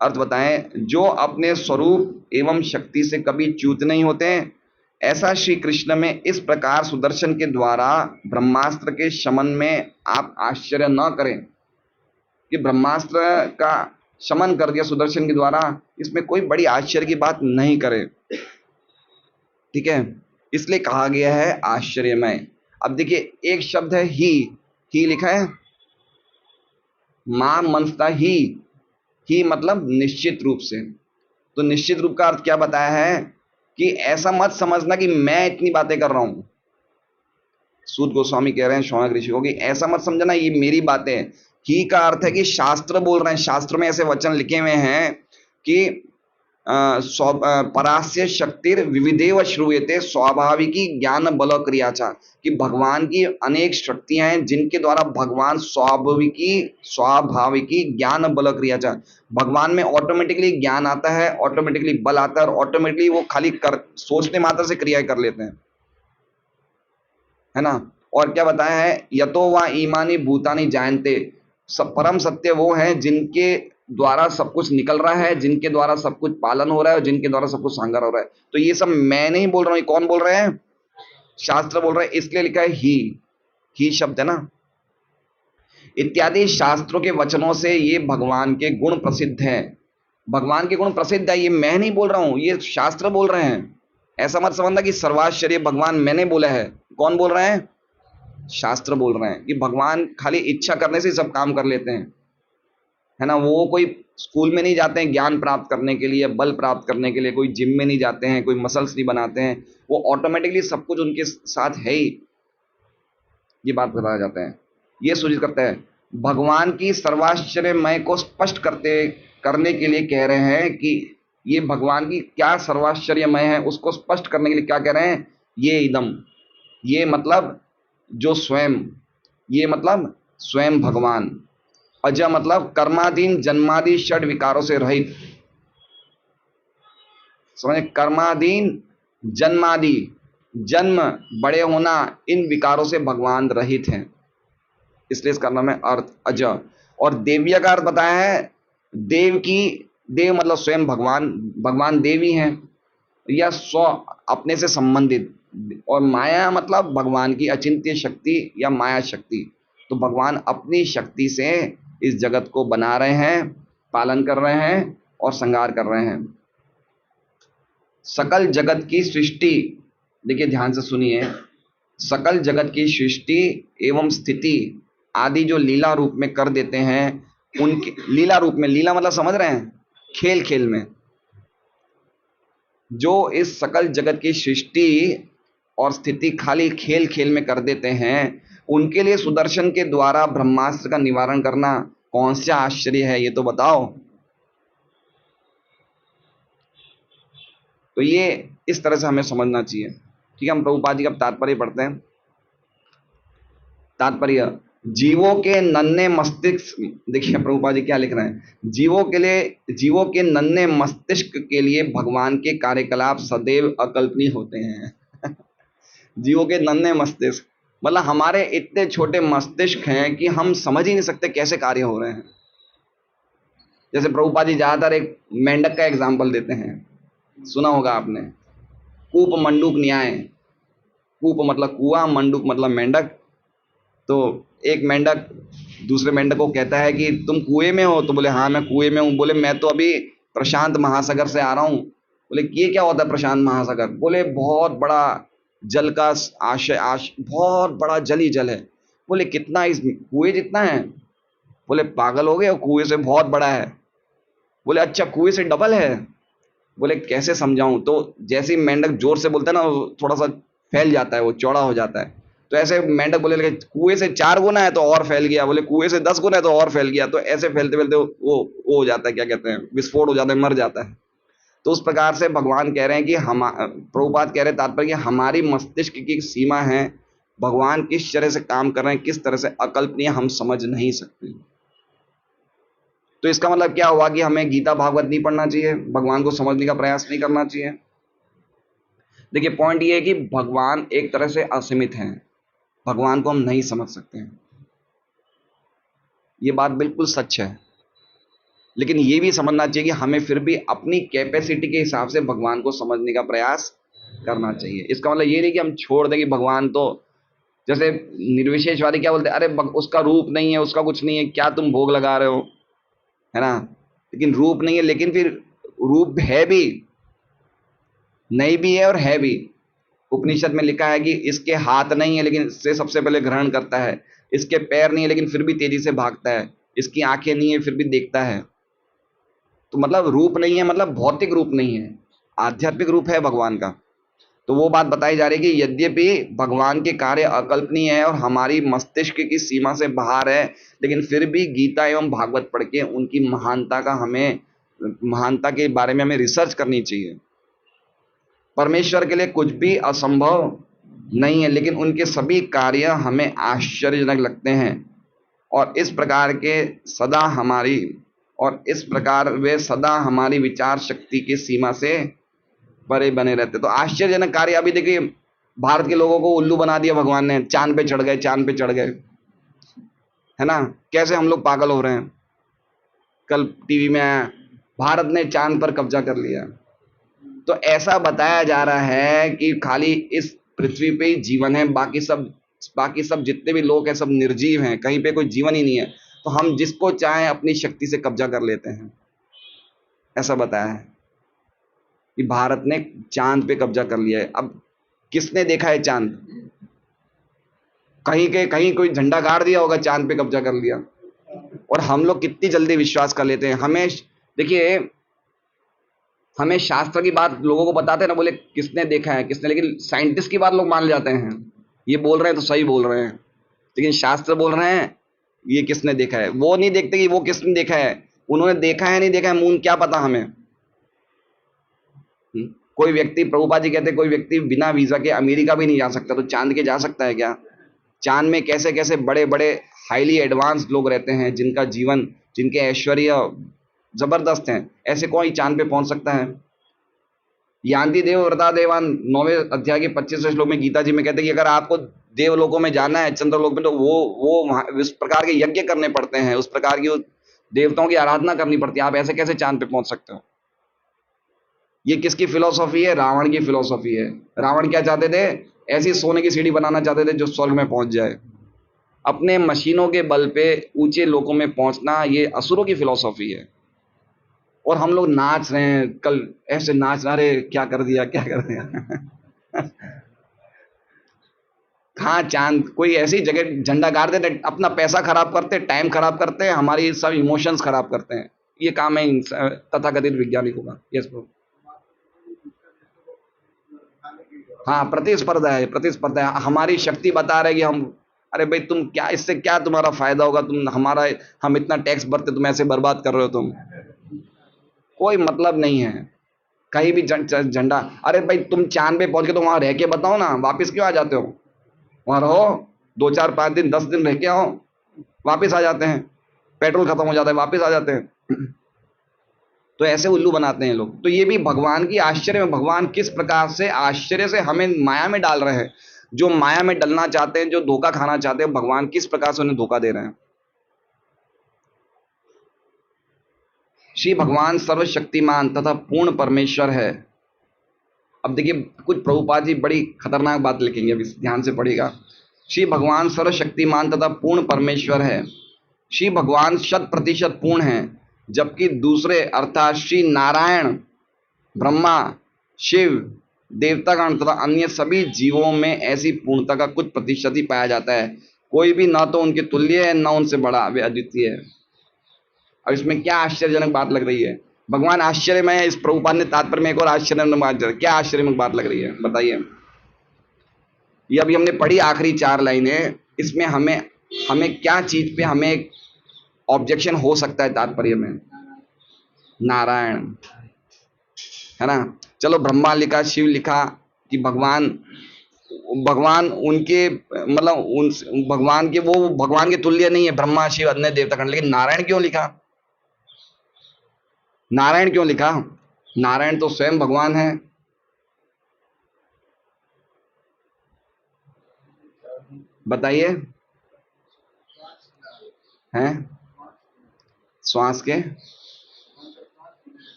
अर्थ बताएं। जो अपने स्वरूप एवं शक्ति से कभी च्युत नहीं होते, ऐसा श्री कृष्ण में इस प्रकार सुदर्शन के द्वारा ब्रह्मास्त्र के शमन में आप आश्चर्य न करें कि ब्रह्मास्त्र का शमन कर दिया सुदर्शन के द्वारा, इसमें कोई बड़ी आश्चर्य की बात नहीं करें। ठीक है, इसलिए कहा गया है आश्चर्यमय। अब देखिए, एक शब्द है ही लिखा है, मां मनसता ही मतलब निश्चित रूप से। तो निश्चित रूप का अर्थ क्या बताया है कि ऐसा मत समझना कि मैं इतनी बातें कर रहा हूं। सूत गोस्वामी कह रहे हैं शौनक ऋषि को कि ऐसा मत समझना ये मेरी बातें हैं। ही का अर्थ है कि शास्त्र बोल रहे हैं। शास्त्र में ऐसे वचन लिखे हुए हैं कि परास्य शक्तिर विविधेव श्रूयते स्वाभाविकी ज्ञान बल क्रियाचा, कि भगवान की अनेक शक्तियां हैं जिनके द्वारा भगवान स्वाभाविकी ज्ञान बल क्रियाचा, भगवान में ऑटोमेटिकली ज्ञान आता है, ऑटोमेटिकली बल आता है और ऑटोमेटिकली वो खाली सोचने मात्र से क्रियाएं कर लेते हैं, है ना? और क्या बताया है, यतो वा ईमानी भूतानी जानते, सब परम सत्य वो है जिनके द्वारा सब कुछ निकल रहा है, जिनके द्वारा सब कुछ पालन हो रहा है और जिनके द्वारा सब कुछ संहार हो रहा है। तो ये सब मैं नहीं बोल रहा हूं, कौन बोल रहे हैं? शास्त्र बोल रहे हैं इसलिए लिखा है ही शब्द है ना। इत्यादि शास्त्रों के वचनों से ये भगवान के गुण प्रसिद्ध हैं। भगवान के गुण प्रसिद्ध है, ये मैं नहीं बोल रहा हूं, ये शास्त्र बोल रहे हैं। ऐसा मत समझना कि सर्वाश्चर्य भगवान मैंने बोला है। कौन बोल रहे हैं? शास्त्र बोल रहे हैं कि भगवान खाली इच्छा करने से सब काम कर लेते हैं, है ना। वो कोई स्कूल में नहीं जाते हैं ज्ञान प्राप्त करने के लिए, बल प्राप्त करने के लिए, कोई जिम में नहीं जाते हैं, कोई मसल्स नहीं बनाते हैं। वो ऑटोमेटिकली सब कुछ उनके साथ है ही, ये बात बताया जाता है। ये सूचित करता है भगवान की सर्वाश्चर्यमय को स्पष्ट करने के लिए कह रहे हैं कि ये भगवान की क्या सर्वाश्चर्यमय है उसको स्पष्ट करने के लिए क्या कह रहे हैं, ये इदम, ये मतलब जो स्वयं, ये मतलब स्वयं भगवान। अज मतलब कर्माधीन जन्मादि षड विकारों से रहित, समझे, कर्माधीन जन्मादि, जन्म बड़े होना, इन विकारों से भगवान रहित हैं, इसलिए इसका नाम है अर्थ अज। और देविया का अर्थ बताया है देव की, देव मतलब स्वयं भगवान, भगवान देवी हैं, या स्व अपने से संबंधित, और माया मतलब भगवान की अचिंत्य शक्ति या माया शक्ति। तो भगवान अपनी शक्ति से इस जगत को बना रहे हैं, पालन कर रहे हैं और संहार कर रहे हैं। सकल जगत की सृष्टि, देखिए ध्यान से सुनिए, सकल जगत की सृष्टि एवं स्थिति आदि जो लीला रूप में कर देते हैं, उनके लीला रूप में, लीला मतलब समझ रहे हैं, खेल खेल में, जो इस सकल जगत की सृष्टि और स्थिति खाली खेल खेल में कर देते हैं, उनके लिए सुदर्शन के द्वारा ब्रह्मास्त्र का निवारण करना कौन सा आश्चर्य है, ये तो बताओ। तो ये इस तरह से हमें समझना चाहिए। ठीक है, हम प्रभुपाद जी का तात्पर्य पढ़ते हैं। तात्पर्य, जीवों के नन्हे मस्तिष्क, देखिए प्रभुपाद जी क्या लिख रहे हैं, जीवों के नन्हे मस्तिष्क के लिए भगवान के कार्यकलाप सदैव अकल्पनीय होते हैं। जीवों के नन्हे मस्तिष्क मतलब हमारे इतने छोटे मस्तिष्क हैं कि हम समझ ही नहीं सकते कैसे कार्य हो रहे हैं। जैसे प्रभुपाद जी ज्यादातर एक मेंढक का एग्जाम्पल देते हैं, सुना होगा आपने, कूप मंडूक न्याय। कूप मतलब कुआं, मंडूक मतलब मेंढक। तो एक मेंढक दूसरे मेंढक को कहता है कि तुम कुएं में हो, तो बोले हाँ मैं कुएं में हूँ। बोले मैं तो अभी प्रशांत महासागर से आ रहा हूँ। बोले ये क्या होता है प्रशांत महासागर? बोले बहुत बड़ा जल का बहुत बड़ा जल ही जल है। बोले कितना, इस कुएं जितना है? बोले पागल हो गए, कुएं से बहुत बड़ा है। बोले अच्छा कुएं से डबल है? बोले कैसे समझाऊं? तो जैसे ही मेंढक जोर से बोलता है ना, थोड़ा सा फैल जाता है, वो चौड़ा हो जाता है। तो ऐसे मेंढक बोले लगे कुएं से 4 गुना है तो और फैल गया, बोले कुएं से 10 गुना है तो और फैल गया। तो ऐसे फैलते फैलते वो हो जाता है, क्या कहते हैं, विस्फोट हो जाता है, मर जाता है। तो उस प्रकार से भगवान कह रहे हैं कि हम, प्रभुपाद कह रहे हैं तात्पर्य हमारी मस्तिष्क की सीमा है, भगवान किस तरह से काम कर रहे हैं, किस तरह से अकल्पनीय, हम समझ नहीं सकते। तो इसका मतलब क्या हुआ कि हमें गीता भागवत नहीं पढ़ना चाहिए, भगवान को समझने का प्रयास नहीं करना चाहिए। देखिए पॉइंट ये है कि भगवान एक तरह से असीमित हैं, भगवान को हम नहीं समझ सकते हैं, ये बात बिल्कुल सच है। लेकिन ये भी समझना चाहिए कि हमें फिर भी अपनी कैपेसिटी के हिसाब से भगवान को समझने का प्रयास करना चाहिए। इसका मतलब ये नहीं कि हम छोड़ दें कि भगवान तो, जैसे निर्विशेषवादी क्या बोलते हैं, अरे उसका रूप नहीं है, उसका कुछ नहीं है, क्या तुम भोग लगा रहे हो, है ना। लेकिन रूप नहीं है, लेकिन फिर रूप है भी, नहीं भी है और है भी। उपनिषद में लिखा है कि इसके हाथ नहीं है लेकिन इससे सबसे पहले ग्रहण करता है, इसके पैर नहीं है लेकिन फिर भी तेजी से भागता है, इसकी आंखें नहीं है फिर भी देखता है। तो मतलब रूप नहीं है मतलब भौतिक रूप नहीं है, आध्यात्मिक रूप है भगवान का। तो वो बात बताई जा रही है कि यद्यपि भगवान के कार्य अकल्पनीय है और हमारी मस्तिष्क की सीमा से बाहर है, लेकिन फिर भी गीता एवं भागवत पढ़ के उनकी महानता के बारे में हमें रिसर्च करनी चाहिए। परमेश्वर के लिए कुछ भी असंभव नहीं है, लेकिन उनके सभी कार्य हमें आश्चर्यजनक लगते हैं, और इस प्रकार वे सदा हमारी विचार शक्ति की सीमा से परे बने रहते। तो आश्चर्यजनक कार्य, अभी देखिए भारत के लोगों को उल्लू बना दिया भगवान ने, चांद पे चढ़ गए, है ना। कैसे हम लोग पागल हो रहे हैं। कल टीवी में आया, भारत ने चांद पर कब्जा कर लिया। तो ऐसा बताया जा रहा है कि खाली इस पृथ्वी पे ही जीवन है, बाकी सब जितने भी लोग हैं सब निर्जीव हैं, कहीं पे कोई जीवन ही नहीं है। तो हम जिसको चाहें अपनी शक्ति से कब्जा कर लेते हैं, ऐसा बताया है कि भारत ने चांद पे कब्जा कर लिया है। अब किसने देखा है चांद? कहीं कोई झंडा गाड़ दिया होगा, चांद पे कब्जा कर लिया। और हम लोग कितनी जल्दी विश्वास कर लेते हैं। देखिए, हमें शास्त्र की बात लोगों को बताते हैं ना, बोले किसने देखा है किसने, लेकिन साइंटिस्ट की बात लोग मान जाते हैं। ये बोल रहे हैं तो सही बोल रहे हैं, लेकिन शास्त्र बोल रहे हैं ये किसने देखा है। वो नहीं देखते कि वो किसने देखा है, उन्होंने देखा है नहीं देखा है, मून क्या पता हमें। कोई व्यक्ति, प्रभुपाद जी कहते हैं, कोई व्यक्ति बिना वीजा के अमेरिका भी नहीं जा सकता, तो चांद के जा सकता है क्या? चांद में कैसे कैसे बड़े बड़े हाईली एडवांस लोग रहते हैं, जिनका जीवन, जिनके ऐश्वर्य जबरदस्त हैं, ऐसे कौन चांद पे पहुंच सकता है? यान्ति देव व्रता देवान 9वें अध्याय के 25वें श्लोक में गीता जी में कहते हैं कि अगर आपको देवलोकों में जाना है, चंद्रलोक में, तो वो इस प्रकार के यज्ञ करने पड़ते हैं, उस प्रकार की देवताओं की आराधना करनी पड़ती है। आप ऐसे कैसे चांद पे पहुंच सकते हो? ये किसकी फिलॉसफी है? रावण की फिलॉसफी है। रावण क्या चाहते थे? ऐसी सोने की सीढ़ी बनाना चाहते थे जो स्वर्ग में पहुंच जाए। अपने मशीनों के बल पे ऊंचे लोकों में पहुंचना, ये असुरों की फिलॉसफी है। और हम लोग नाच रहे हैं, कल ऐसे नाच रहे, क्या कर दिया क्या कर दिया। कहाँ चांद, कोई ऐसी जगह झंडा गाड़ देते, अपना पैसा खराब करते, टाइम खराब करते हैं, हमारी सब इमोशंस खराब करते हैं। ये काम है तथाकथित वैज्ञानिकों का। Yes bro. हाँ, प्रतिस्पर्धा है, प्रतिस्पर्धा है। हमारी शक्ति बता रहे कि हम, अरे भाई तुम क्या, इससे क्या तुम्हारा फायदा होगा, हम इतना टैक्स भरते, तुम ऐसे बर्बाद कर रहे हो, तुम कोई मतलब नहीं है। कहीं भी झंडा, अरे भाई तुम चांद पे पहुंच के तो वहां रह के बताओ ना, वापस क्यों आ जाते हो? वहां रहो, 2 4 5 दिन 10 दिन रह के आओ, वापस आ जाते हैं। पेट्रोल खत्म हो जाता है, वापस आ जाते हैं। तो ऐसे उल्लू बनाते हैं लोग। तो ये भी भगवान की आश्चर्य में, भगवान किस प्रकार से आश्चर्य से हमें माया में डाल रहे हैं। जो माया में डलना चाहते हैं, जो धोखा खाना चाहते हैं, भगवान किस प्रकार से उन्हें धोखा दे रहे हैं। श्री भगवान सर्वशक्तिमान तथा पूर्ण परमेश्वर है। अब देखिए, कुछ प्रभुपाद जी बड़ी खतरनाक बात लिखेंगे, अभी ध्यान से पढ़िएगा। श्री भगवान सर्वशक्तिमान तथा पूर्ण परमेश्वर है। श्री भगवान 100% पूर्ण है, जबकि दूसरे अर्थात श्री नारायण, ब्रह्मा, शिव, देवतागण तथा अन्य सभी जीवों में ऐसी पूर्णता का कुछ प्रतिशत ही पाया जाता है। कोई भी ना तो उनके तुल्य है, ना उनसे बड़ा, वे अद्वितीय है। अब इसमें क्या आश्चर्यजनक बात लग रही है? भगवान आश्चर्यमय है, इस प्रभुपाद ने तात्पर्य में एक और आश्चर्यजनक बात, क्या आश्चर्यजनक बात लग रही है बताइए? ये अभी हमने पढ़ी आखिरी 4 लाइनें, इसमें हमें हमें क्या चीज पे हमें एक ऑब्जेक्शन हो सकता है तात्पर्य में? नारायण, है ना। चलो, ब्रह्मा लिखा, शिव लिखा कि भगवान, भगवान उनके मतलब उन भगवान के, वो भगवान के तुल्य नहीं है, ब्रह्मा शिव अन्य देवतागण, लेकिन नारायण क्यों लिखा? नारायण क्यों लिखा? नारायण तो स्वयं भगवान है। बताइए, हैं श्वास के,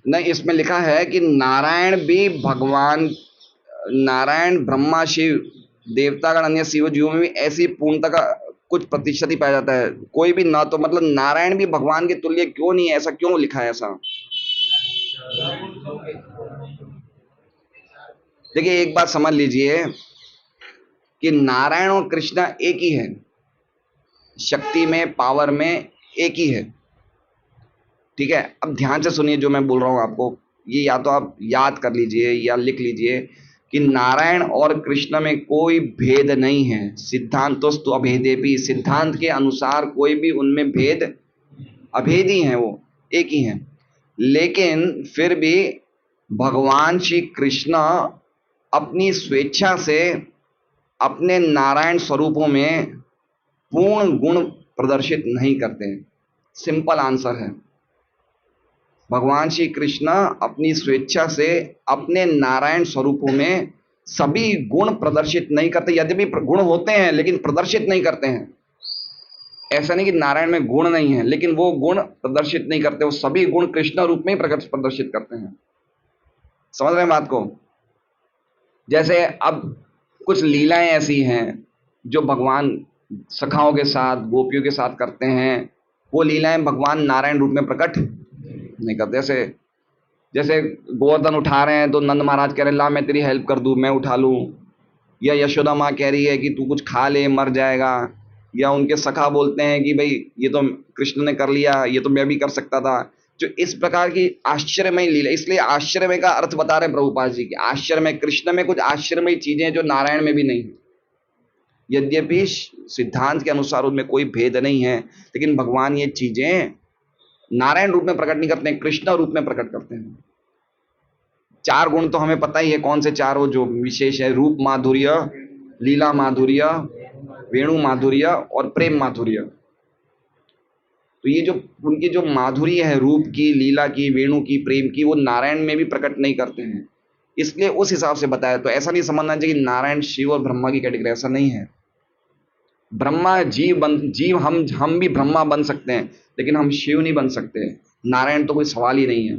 नहीं, इसमें लिखा है कि नारायण भी भगवान, नारायण, ब्रह्मा, शिव, देवतागण, अन्य शिव जीवों में भी ऐसी पूर्णता का कुछ प्रतिशत ही पाया जाता है। कोई भी ना तो, मतलब नारायण भी भगवान के तुल्य क्यों नहीं है? ऐसा क्यों लिखा है ऐसा? देखिए, एक बात समझ लीजिए कि नारायण और कृष्णा एक ही है, शक्ति में, पावर में एक ही है। ठीक है, अब ध्यान से सुनिए जो मैं बोल रहा हूं आपको, ये या तो आप याद कर लीजिए या लिख लीजिए कि नारायण और कृष्ण में कोई भेद नहीं है। सिद्धांतोस्तु अभेदेपि, सिद्धांत के अनुसार कोई भी उनमें भेद, अभेदी हैं, वो एक ही हैं। लेकिन फिर भी भगवान श्री कृष्ण अपनी स्वेच्छा से अपने नारायण स्वरूपों में पूर्ण गुण प्रदर्शित नहीं करते। सिंपल आंसर है, भगवान श्री कृष्ण अपनी स्वेच्छा से अपने नारायण स्वरूपों में सभी गुण प्रदर्शित नहीं करते। यद्यपि गुण होते हैं, लेकिन प्रदर्शित नहीं करते हैं। ऐसा नहीं कि नारायण में गुण नहीं है, लेकिन वो गुण प्रदर्शित नहीं करते, वो सभी गुण कृष्ण रूप में ही प्रदर्शित करते हैं। समझ रहे हैं बात को? जैसे अब कुछ लीलाएं ऐसी हैं जो भगवान सखाओं के साथ, गोपियों के साथ करते हैं, वो लीलाएं भगवान नारायण रूप में प्रकट नहीं करते। जैसे जैसे गोवर्धन उठा रहे हैं तो नंद महाराज कह रहे हैं ला मैं तेरी हेल्प कर दूं, मैं उठा लूं, या यशोदा माँ कह रही है कि तू कुछ खा ले मर जाएगा, या उनके सखा बोलते हैं कि भाई ये तो कृष्ण ने कर लिया, ये तो मैं भी कर सकता था। जो इस प्रकार की आश्चर्यमय लीला, इसलिए आश्चर्यमय का अर्थ बता रहे प्रभुपाद जी की, आश्चर्यमय कृष्ण में कुछ आश्चर्यमय चीजें हैं जो नारायण में भी नहीं है। यद्यपि सिद्धांत के अनुसार उनमें कोई भेद नहीं है, लेकिन भगवान ये चीजें नारायण रूप में प्रकट नहीं करते हैं, कृष्ण रूप में प्रकट करते हैं। चार गुण तो हमें पता ही है कौन से चार हो जो विशेष है, रूप माधुर्य, लीला माधुर्य, वेणु माधुर्य और प्रेम माधुर्य। तो ये जो उनकी जो माधुर्य है रूप की, लीला की, वेणु की, प्रेम की, वो नारायण में भी प्रकट नहीं करते हैं, इसलिए उस हिसाब से बताया। तो ऐसा नहीं समझना चाहिए कि नारायण शिव और ब्रह्मा की कैटेगरी, ऐसा नहीं है। ब्रह्मा जीव हम भी ब्रह्मा बन सकते हैं, लेकिन हम शिव नहीं बन सकते। नारायण तो कोई सवाल ही नहीं है।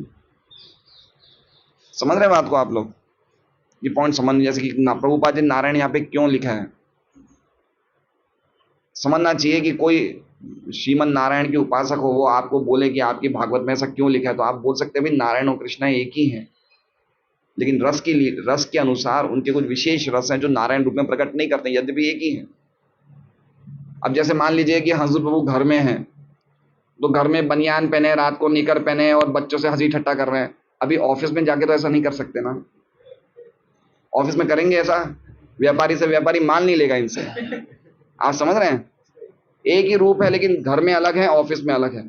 समझ रहे बात को आप लोग? ये पॉइंट समझ, जैसे कि प्रभुपाद जी नारायण यहाँ पे क्यों लिखा है, समझना चाहिए कि कोई श्रीमन नारायण के उपासक हो, वो आपको बोले कि आपकी भागवत में ऐसा क्यों लिखा है, तो आप बोल सकते हैं भाई नारायण और कृष्ण एक ही है, लेकिन रस के अनुसार उनके कुछ विशेष रस हैं जो नारायण रूप में प्रकट नहीं करते, यद्यपि एक ही है। अब जैसे मान लीजिए कि हजूर प्रभु घर में हैं, तो घर में बनियान पहने, रात को निकर पहने और बच्चों से हंसी ठट्टा कर रहे हैं। अभी ऑफिस में जाके तो ऐसा नहीं कर सकते ना। ऑफिस में करेंगे ऐसा? व्यापारी से व्यापारी माल नहीं लेगा इनसे। आप समझ रहे हैं? एक ही रूप है लेकिन घर में अलग है, ऑफिस में अलग है।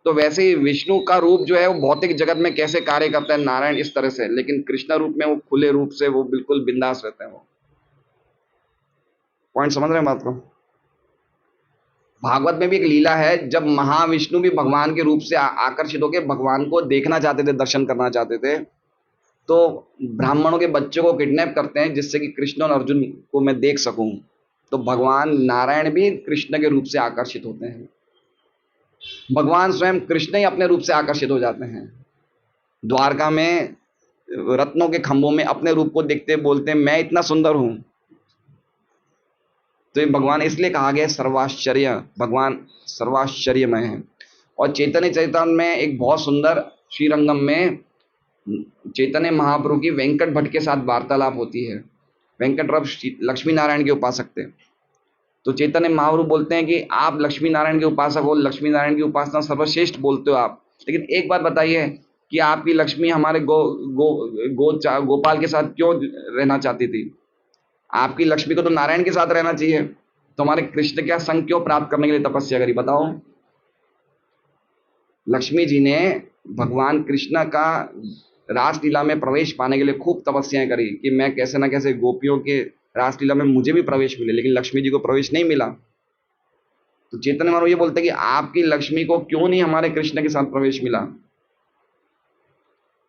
तो वैसे ही विष्णु का रूप जो है वो भौतिक जगत में कैसे कार्य करता है, नारायण इस तरह से, लेकिन कृष्ण रूप में वो खुले रूप से वो बिल्कुल बिंदास रहते हैं। वो पॉइंट समझ रहे हैं बात को? भागवत में भी एक लीला है, जब महाविष्णु भी भगवान के रूप से आकर्षित होकर भगवान को देखना चाहते थे, दर्शन करना चाहते थे, तो ब्राह्मणों के बच्चों को किडनैप करते हैं जिससे कि कृष्ण और अर्जुन को मैं देख सकूं। तो भगवान नारायण भी कृष्ण के रूप से आकर्षित होते हैं। भगवान स्वयं कृष्ण ही अपने रूप से आकर्षित हो जाते हैं। द्वारका में रत्नों के खंभों में अपने रूप को देखते बोलते हैं मैं इतना सुंदर हूं। तो ये भगवान इसलिए कहा गया सर्वाश्चर्य, भगवान सर्वाश्चर्यमय है। और चैतन्य चैतन्य में एक बहुत सुंदर श्रीरंगम में चैतन्य महाप्रभु की वेंकट भट्ट के साथ वार्तालाप होती है। वेंकट भट्ट लक्ष्मी नारायण के उपासक थे। तो चैतन्य महाप्रभु बोलते हैं कि आप लक्ष्मी नारायण के उपासक हो, लक्ष्मी नारायण की उपासना सर्वश्रेष्ठ बोलते हो आप, लेकिन एक बात बताइए कि आपकी लक्ष्मी हमारे गोपाल के साथ क्यों रहना चाहती थी? आपकी लक्ष्मी को तो नारायण के साथ रहना चाहिए, तो हमारे कृष्ण क्या संग क्यों प्राप्त करने के लिए तपस्या करी, बताओ? लक्ष्मी जी ने भगवान कृष्ण का रासलीला में प्रवेश पाने के लिए खूब तपस्याएं करी कि मैं कैसे ना कैसे गोपियों के रासलीला में मुझे भी प्रवेश मिले, लेकिन लक्ष्मी जी को प्रवेश नहीं मिला। तो चैतन्य महाप्रभु ये बोलते हैं कि आपकी लक्ष्मी को क्यों नहीं हमारे कृष्ण के साथ प्रवेश मिला?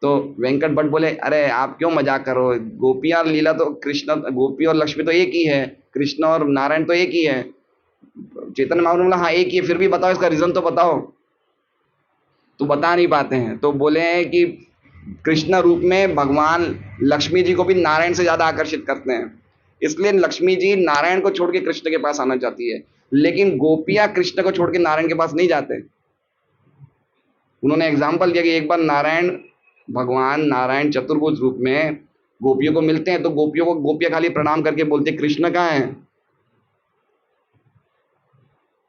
तो वेंकट भट्ट बोले अरे आप क्यों मजाक करो, गोपियां लीला तो कृष्ण, गोपी और लक्ष्मी तो एक ही है, कृष्ण और नारायण तो एक ही है। चैतन्य महाप्रभु बोला हाँ एक ही है, फिर भी बताओ इसका रीजन तो बताओ। तो बता नहीं पाते हैं, तो बोले हैं कि कृष्ण रूप में भगवान लक्ष्मी जी को भी नारायण से ज्यादा आकर्षित करते हैं, इसलिए लक्ष्मी जी नारायण को छोड़ के कृष्ण के पास आना चाहती है, लेकिन गोपियां कृष्ण को छोड़ के नारायण के पास नहीं जाते। उन्होंने एग्जाम्पल दिया कि एक बार भगवान नारायण चतुर्भुज रूप में गोपियों को मिलते हैं, तो गोपियां खाली प्रणाम करके बोलते कृष्ण कहाँ है,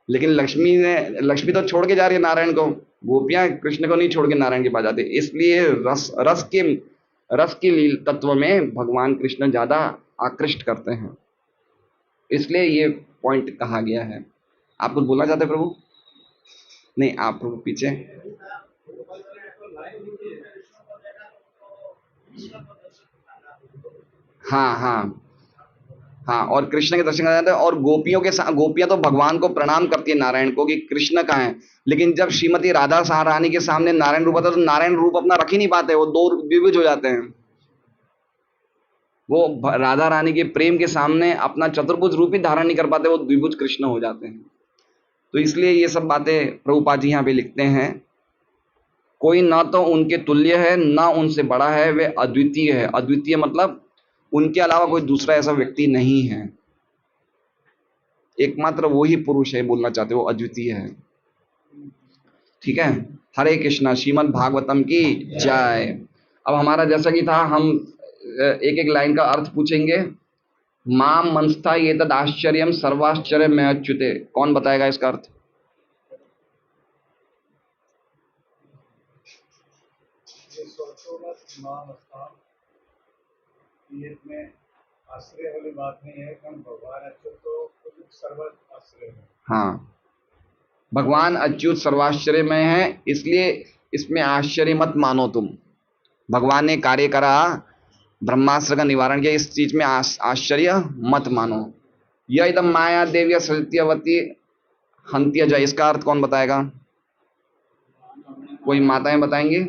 लेकिन लक्ष्मी तो छोड़ के जा रही है नारायण को, गोपियां कृष्ण को नहीं छोड़ के नारायण के पास जाते। इसलिए रस के तत्व में भगवान कृष्ण ज्यादा आकृष्ट करते हैं, इसलिए ये पॉइंट कहा गया है। आप कुछ बोलना चाहते प्रभु? नहीं आप प्रभु पीछे। हाँ हाँ हाँ, और कृष्ण के दर्शन कर जाते हैं, और गोपियों के साथ गोपियां तो भगवान को प्रणाम करती है नारायण को कि कृष्ण कहाँ है, लेकिन जब श्रीमती राधा रानी के सामने नारायण रूप आता है तो नारायण रूप अपना रख ही नहीं पाते, वो दो द्विभुज हो जाते हैं। वो राधा रानी के प्रेम के सामने अपना चतुर्भुज रूप ही धारण नहीं कर पाते, वो द्विभुज कृष्ण हो जाते हैं। तो इसलिए ये सब बातें प्रभुपाद जी यहाँ पे लिखते हैं कोई ना तो उनके तुल्य है ना उनसे बड़ा है, वे अद्वितीय है। अद्वितीय मतलब उनके अलावा कोई दूसरा ऐसा व्यक्ति नहीं है, एकमात्र वो ही पुरुष है, बोलना चाहते हो, वो अद्वितीय है। ठीक है। हरे कृष्णा। श्रीमद् भागवतम की जय। अब हमारा जैसा कि था, हम एक एक लाइन का अर्थ पूछेंगे। माम मनस्था ये तद आश्चर्यम सर्वाश्चर्य में अच्युते। कौन बताएगा इसका अर्थ? ये में आश्रय वाली बात नहीं है, हम भगवान अच्युत तो सर्व आश्रय है। हाँ, भगवान अच्युत सर्वाश्चर्य में है, इसलिए इसमें आश्चर्य मत मानो तुम। भगवान ने कार्य करा, ब्रह्मास्त्र का निवारण किया, इस चीज में आश्चर्य मत मानो। यह एकदम माया देवी सत्यवती हंत्य जय, इसका अर्थ कौन बताएगा? कोई माताएं बताएंगी?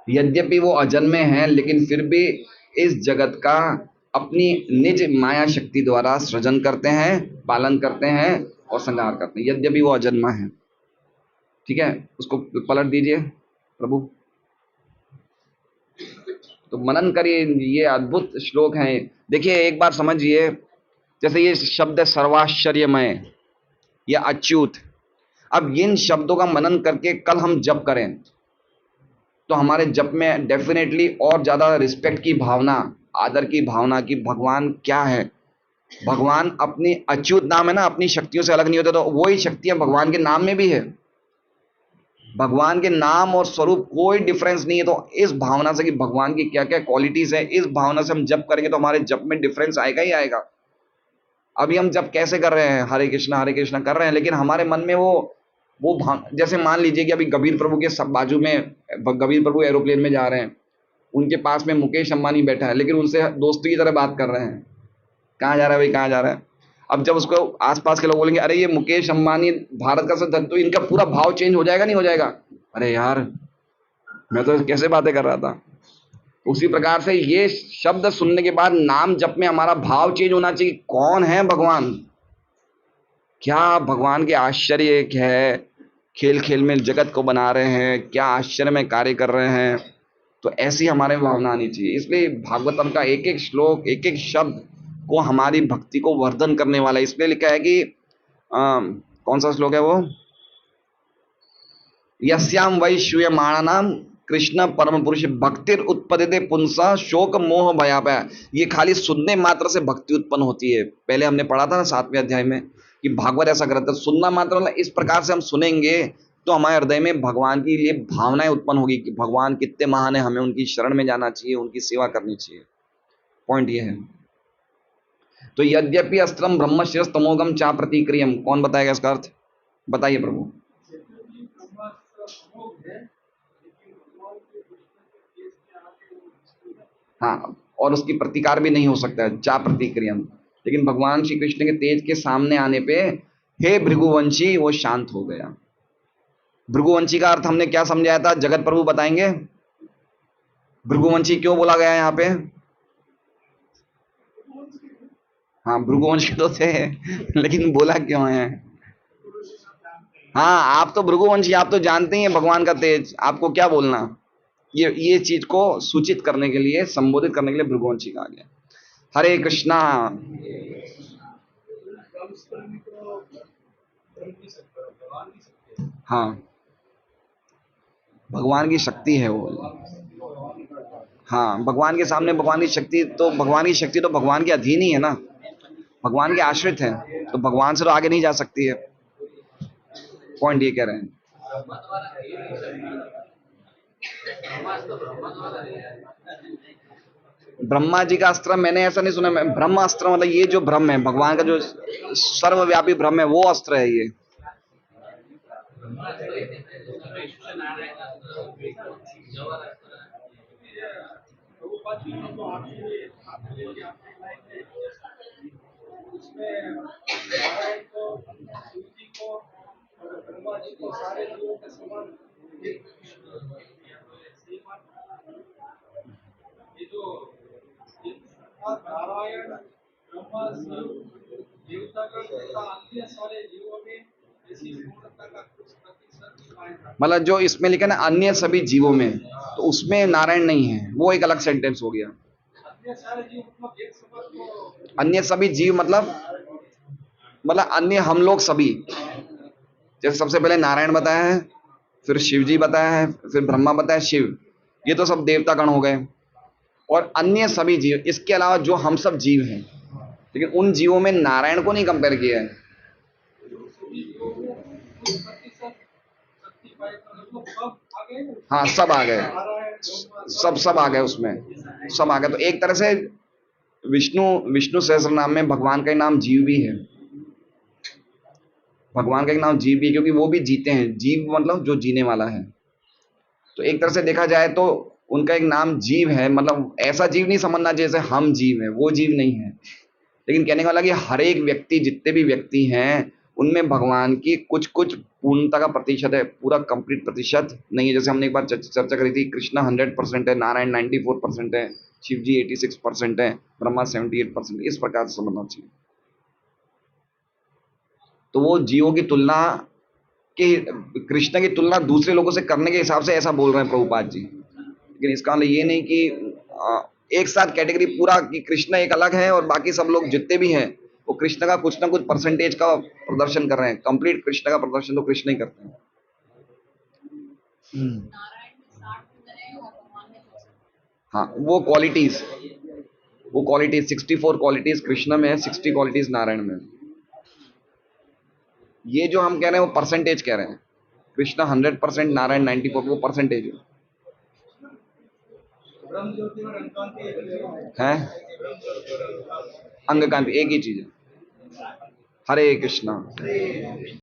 यद्यपि वो अजन्मे हैं, लेकिन फिर भी इस जगत का अपनी निज माया शक्ति द्वारा सृजन करते हैं, पालन करते हैं और संहार करते हैं। यद्यपि वो अजन्मा है। ठीक है, उसको पलट दीजिए प्रभु, तो मनन करिए। ये अद्भुत श्लोक हैं। देखिए एक बार समझिए, जैसे ये शब्द है सर्वाश्चर्यमय या अच्युत। अब इन शब्दों का मनन करके कल हम जप करें तो हमारे जप में डेफिनेटली और ज्यादा रिस्पेक्ट की भावना, आदर की भावना कि भगवान क्या है। भगवान अपनी अच्युत नाम है ना, अपनी शक्तियों से अलग नहीं होते, तो वही शक्तियां भगवान के नाम में भी है। भगवान के नाम और स्वरूप कोई डिफरेंस नहीं है। तो इस भावना से कि भगवान की क्या क्या क्वालिटीज है, इस भावना से हम जप करेंगे तो हमारे जप में डिफरेंस आएगा ही आएगा। अभी हम जब कैसे कर रहे हैं, हरे कृष्णा कर रहे हैं, लेकिन हमारे मन में वो जैसे मान लीजिए कि अभी कबीर प्रभु के सब बाजू में, कबीर प्रभु एरोप्लेन में जा रहे हैं, उनके पास में मुकेश अंबानी बैठा है, लेकिन उनसे दोस्ती की तरह बात कर रहे हैं। कहाँ जा रहा है भाई, कहाँ जा रहा है? अब जब उसको आसपास के लोग बोलेंगे अरे ये मुकेश अंबानी भारत का सदस्य, तो इनका पूरा भाव चेंज हो जाएगा नहीं हो जाएगा? अरे यार, मैं तो कैसे बातें कर रहा था। उसी प्रकार से ये शब्द सुनने के बाद नाम जप में हमारा भाव चेंज होना चाहिए। कौन है भगवान, क्या भगवान के आश्चर्य है, खेल खेल में जगत को बना रहे हैं, क्या आश्चर्य में कार्य कर रहे हैं। तो ऐसी हमारे में भावना आनी चाहिए। इसलिए भागवतम का एक एक श्लोक, एक एक शब्द को हमारी भक्ति को वर्धन करने वाला है। इसलिए लिखा है कि कौन सा श्लोक है वो, यस्याम वै श्रूयमाणानाम कृष्ण परम पुरुष भक्तिर उत्पद्यते पुंसा शोक मोह भयापय। ये खाली सुनने मात्र से भक्ति उत्पन्न होती है। पहले हमने पढ़ा था ना 7वें अध्याय में कि भागवत ऐसा करता है, सुनना मात्र मतलब इस प्रकार से हम सुनेंगे तो हमारे हृदय में भगवान की लिए भावनाएं उत्पन्न होगी कि भगवान कितने महान है, हमें उनकी शरण में जाना चाहिए, उनकी सेवा करनी चाहिए। पॉइंट ये है। तो यद्यपि अस्त्रम ब्रह्मशिरस तमोगम चा प्रतिक्रियम, कौन बताएगा इसका अर्थ? बताइए प्रभु। हाँ, और उसकी प्रतिकार भी नहीं हो सकता है, चा प्रतिक्रियम। लेकिन भगवान श्री कृष्ण के तेज के सामने आने पे हे भृगुवंशी, वो शांत हो गया। भृगुवंशी का अर्थ हमने क्या समझाया था, जगत प्रभु बताएंगे। भृगुवंशी क्यों बोला गया यहाँ पे? हाँ, भृगुवंशी तो थे लेकिन बोला क्यों है? हाँ, आप तो भृगुवंशी, आप तो जानते ही हैं भगवान का तेज, आपको क्या बोलना। ये चीज को सूचित करने के लिए, संबोधित करने के लिए भृगुवंशी कहा गया। हरे कृष्णा। हाँ, भगवान की शक्ति है वो। हाँ, भगवान के सामने भगवान की शक्ति, तो भगवान की शक्ति तो भगवान के अधीन ही है ना, भगवान के आश्रित है, तो भगवान से तो आगे नहीं जा सकती है। पॉइंट ये कह रहे हैं। ब्रह्मा जी का अस्त्र मैंने ऐसा नहीं सुना। मैं ब्रह्म अस्त्र मतलब ये जो ब्रह्म है, भगवान का जो सर्वव्यापी ब्रह्म है, वो अस्त्र है ये। सारे जीवों के समान एक ये जो नारायण ब्रह्मा शिव देवतागण तथा अन्य सारे जीवों में ऐसी पूर्णता का कुछ प्रतिशत भी पाया जाता मतलब जो इसमें लिखा ना अन्य सभी जीवों में, तो उसमें नारायण नहीं है, वो एक अलग सेंटेंस हो गया। है। अन्य सारे जीव मतलब एक समझ को अन्य सभी जीव मतलब अन्य हम लोग सभी, जैसे सबसे पहले नारायण बताया है, फिर शिव जी बताया है, फिर ब्रह्मा बताया, शिव, ये तो सब देवता गण हो गए। और अन्य सभी जीव, इसके अलावा जो हम सब जीव हैं, लेकिन उन जीवों में नारायण को नहीं कंपेयर किया है। सभी जीवों में कुछ प्रतिशत शक्ति पाई मतलब सब आ गए ना। हाँ, सब आ गए, नारायण ब्रह्मा सब आ गए उसमें, सब आ गए। तो एक तरह से विष्णु विष्णु सहस्त्र नाम में भगवान का नाम जीव भी है, भगवान का एक नाम जीव भी है, क्योंकि वो भी जीते हैं। जीव मतलब जो जीने वाला है। तो एक तरह से देखा जाए तो उनका एक नाम जीव है, मतलब ऐसा जीव नहीं समझना जैसे हम जीव है, वो जीव नहीं है। लेकिन कहने का वाला कि हर एक व्यक्ति, जितने भी व्यक्ति हैं, उनमें भगवान की कुछ कुछ पूर्णता का प्रतिशत है, पूरा कंप्लीट प्रतिशत नहीं है। जैसे हमने एक बार चर्चा करी थी, कृष्णा 100% है, नारायण 94% है, शिव जी 86% है, ब्रह्मा 78%, इस प्रकार से समझना चाहिए। तो वो जीवों की तुलना कि कृष्ण की तुलना दूसरे लोगों से करने के हिसाब से ऐसा बोल रहे हैं प्रभुपाद जी, लेकिन इसका मतलब ये नहीं कि एक साथ कैटेगरी पूरा कि कृष्ण एक अलग है और बाकी सब लोग जितने भी हैं वो कृष्ण का कुछ ना कुछ परसेंटेज का प्रदर्शन कर रहे हैं। कंप्लीट कृष्ण का प्रदर्शन तो कृष्ण ही करते हैं। हाँ, वो क्वालिटीज 64 क्वालिटीज कृष्ण में है, 60 क्वालिटीज नारायण में है। ये जो हम कह रहे हैं वो परसेंटेज कह रहे हैं। कृष्ण 100%, नारायण 94, वो परसेंटेज ब्रह्म ज्योति और अंकांति एक ही है। ब्रह्म ज्योति और अंकांति अंग कांति एक ही चीज है। हरे कृष्णा।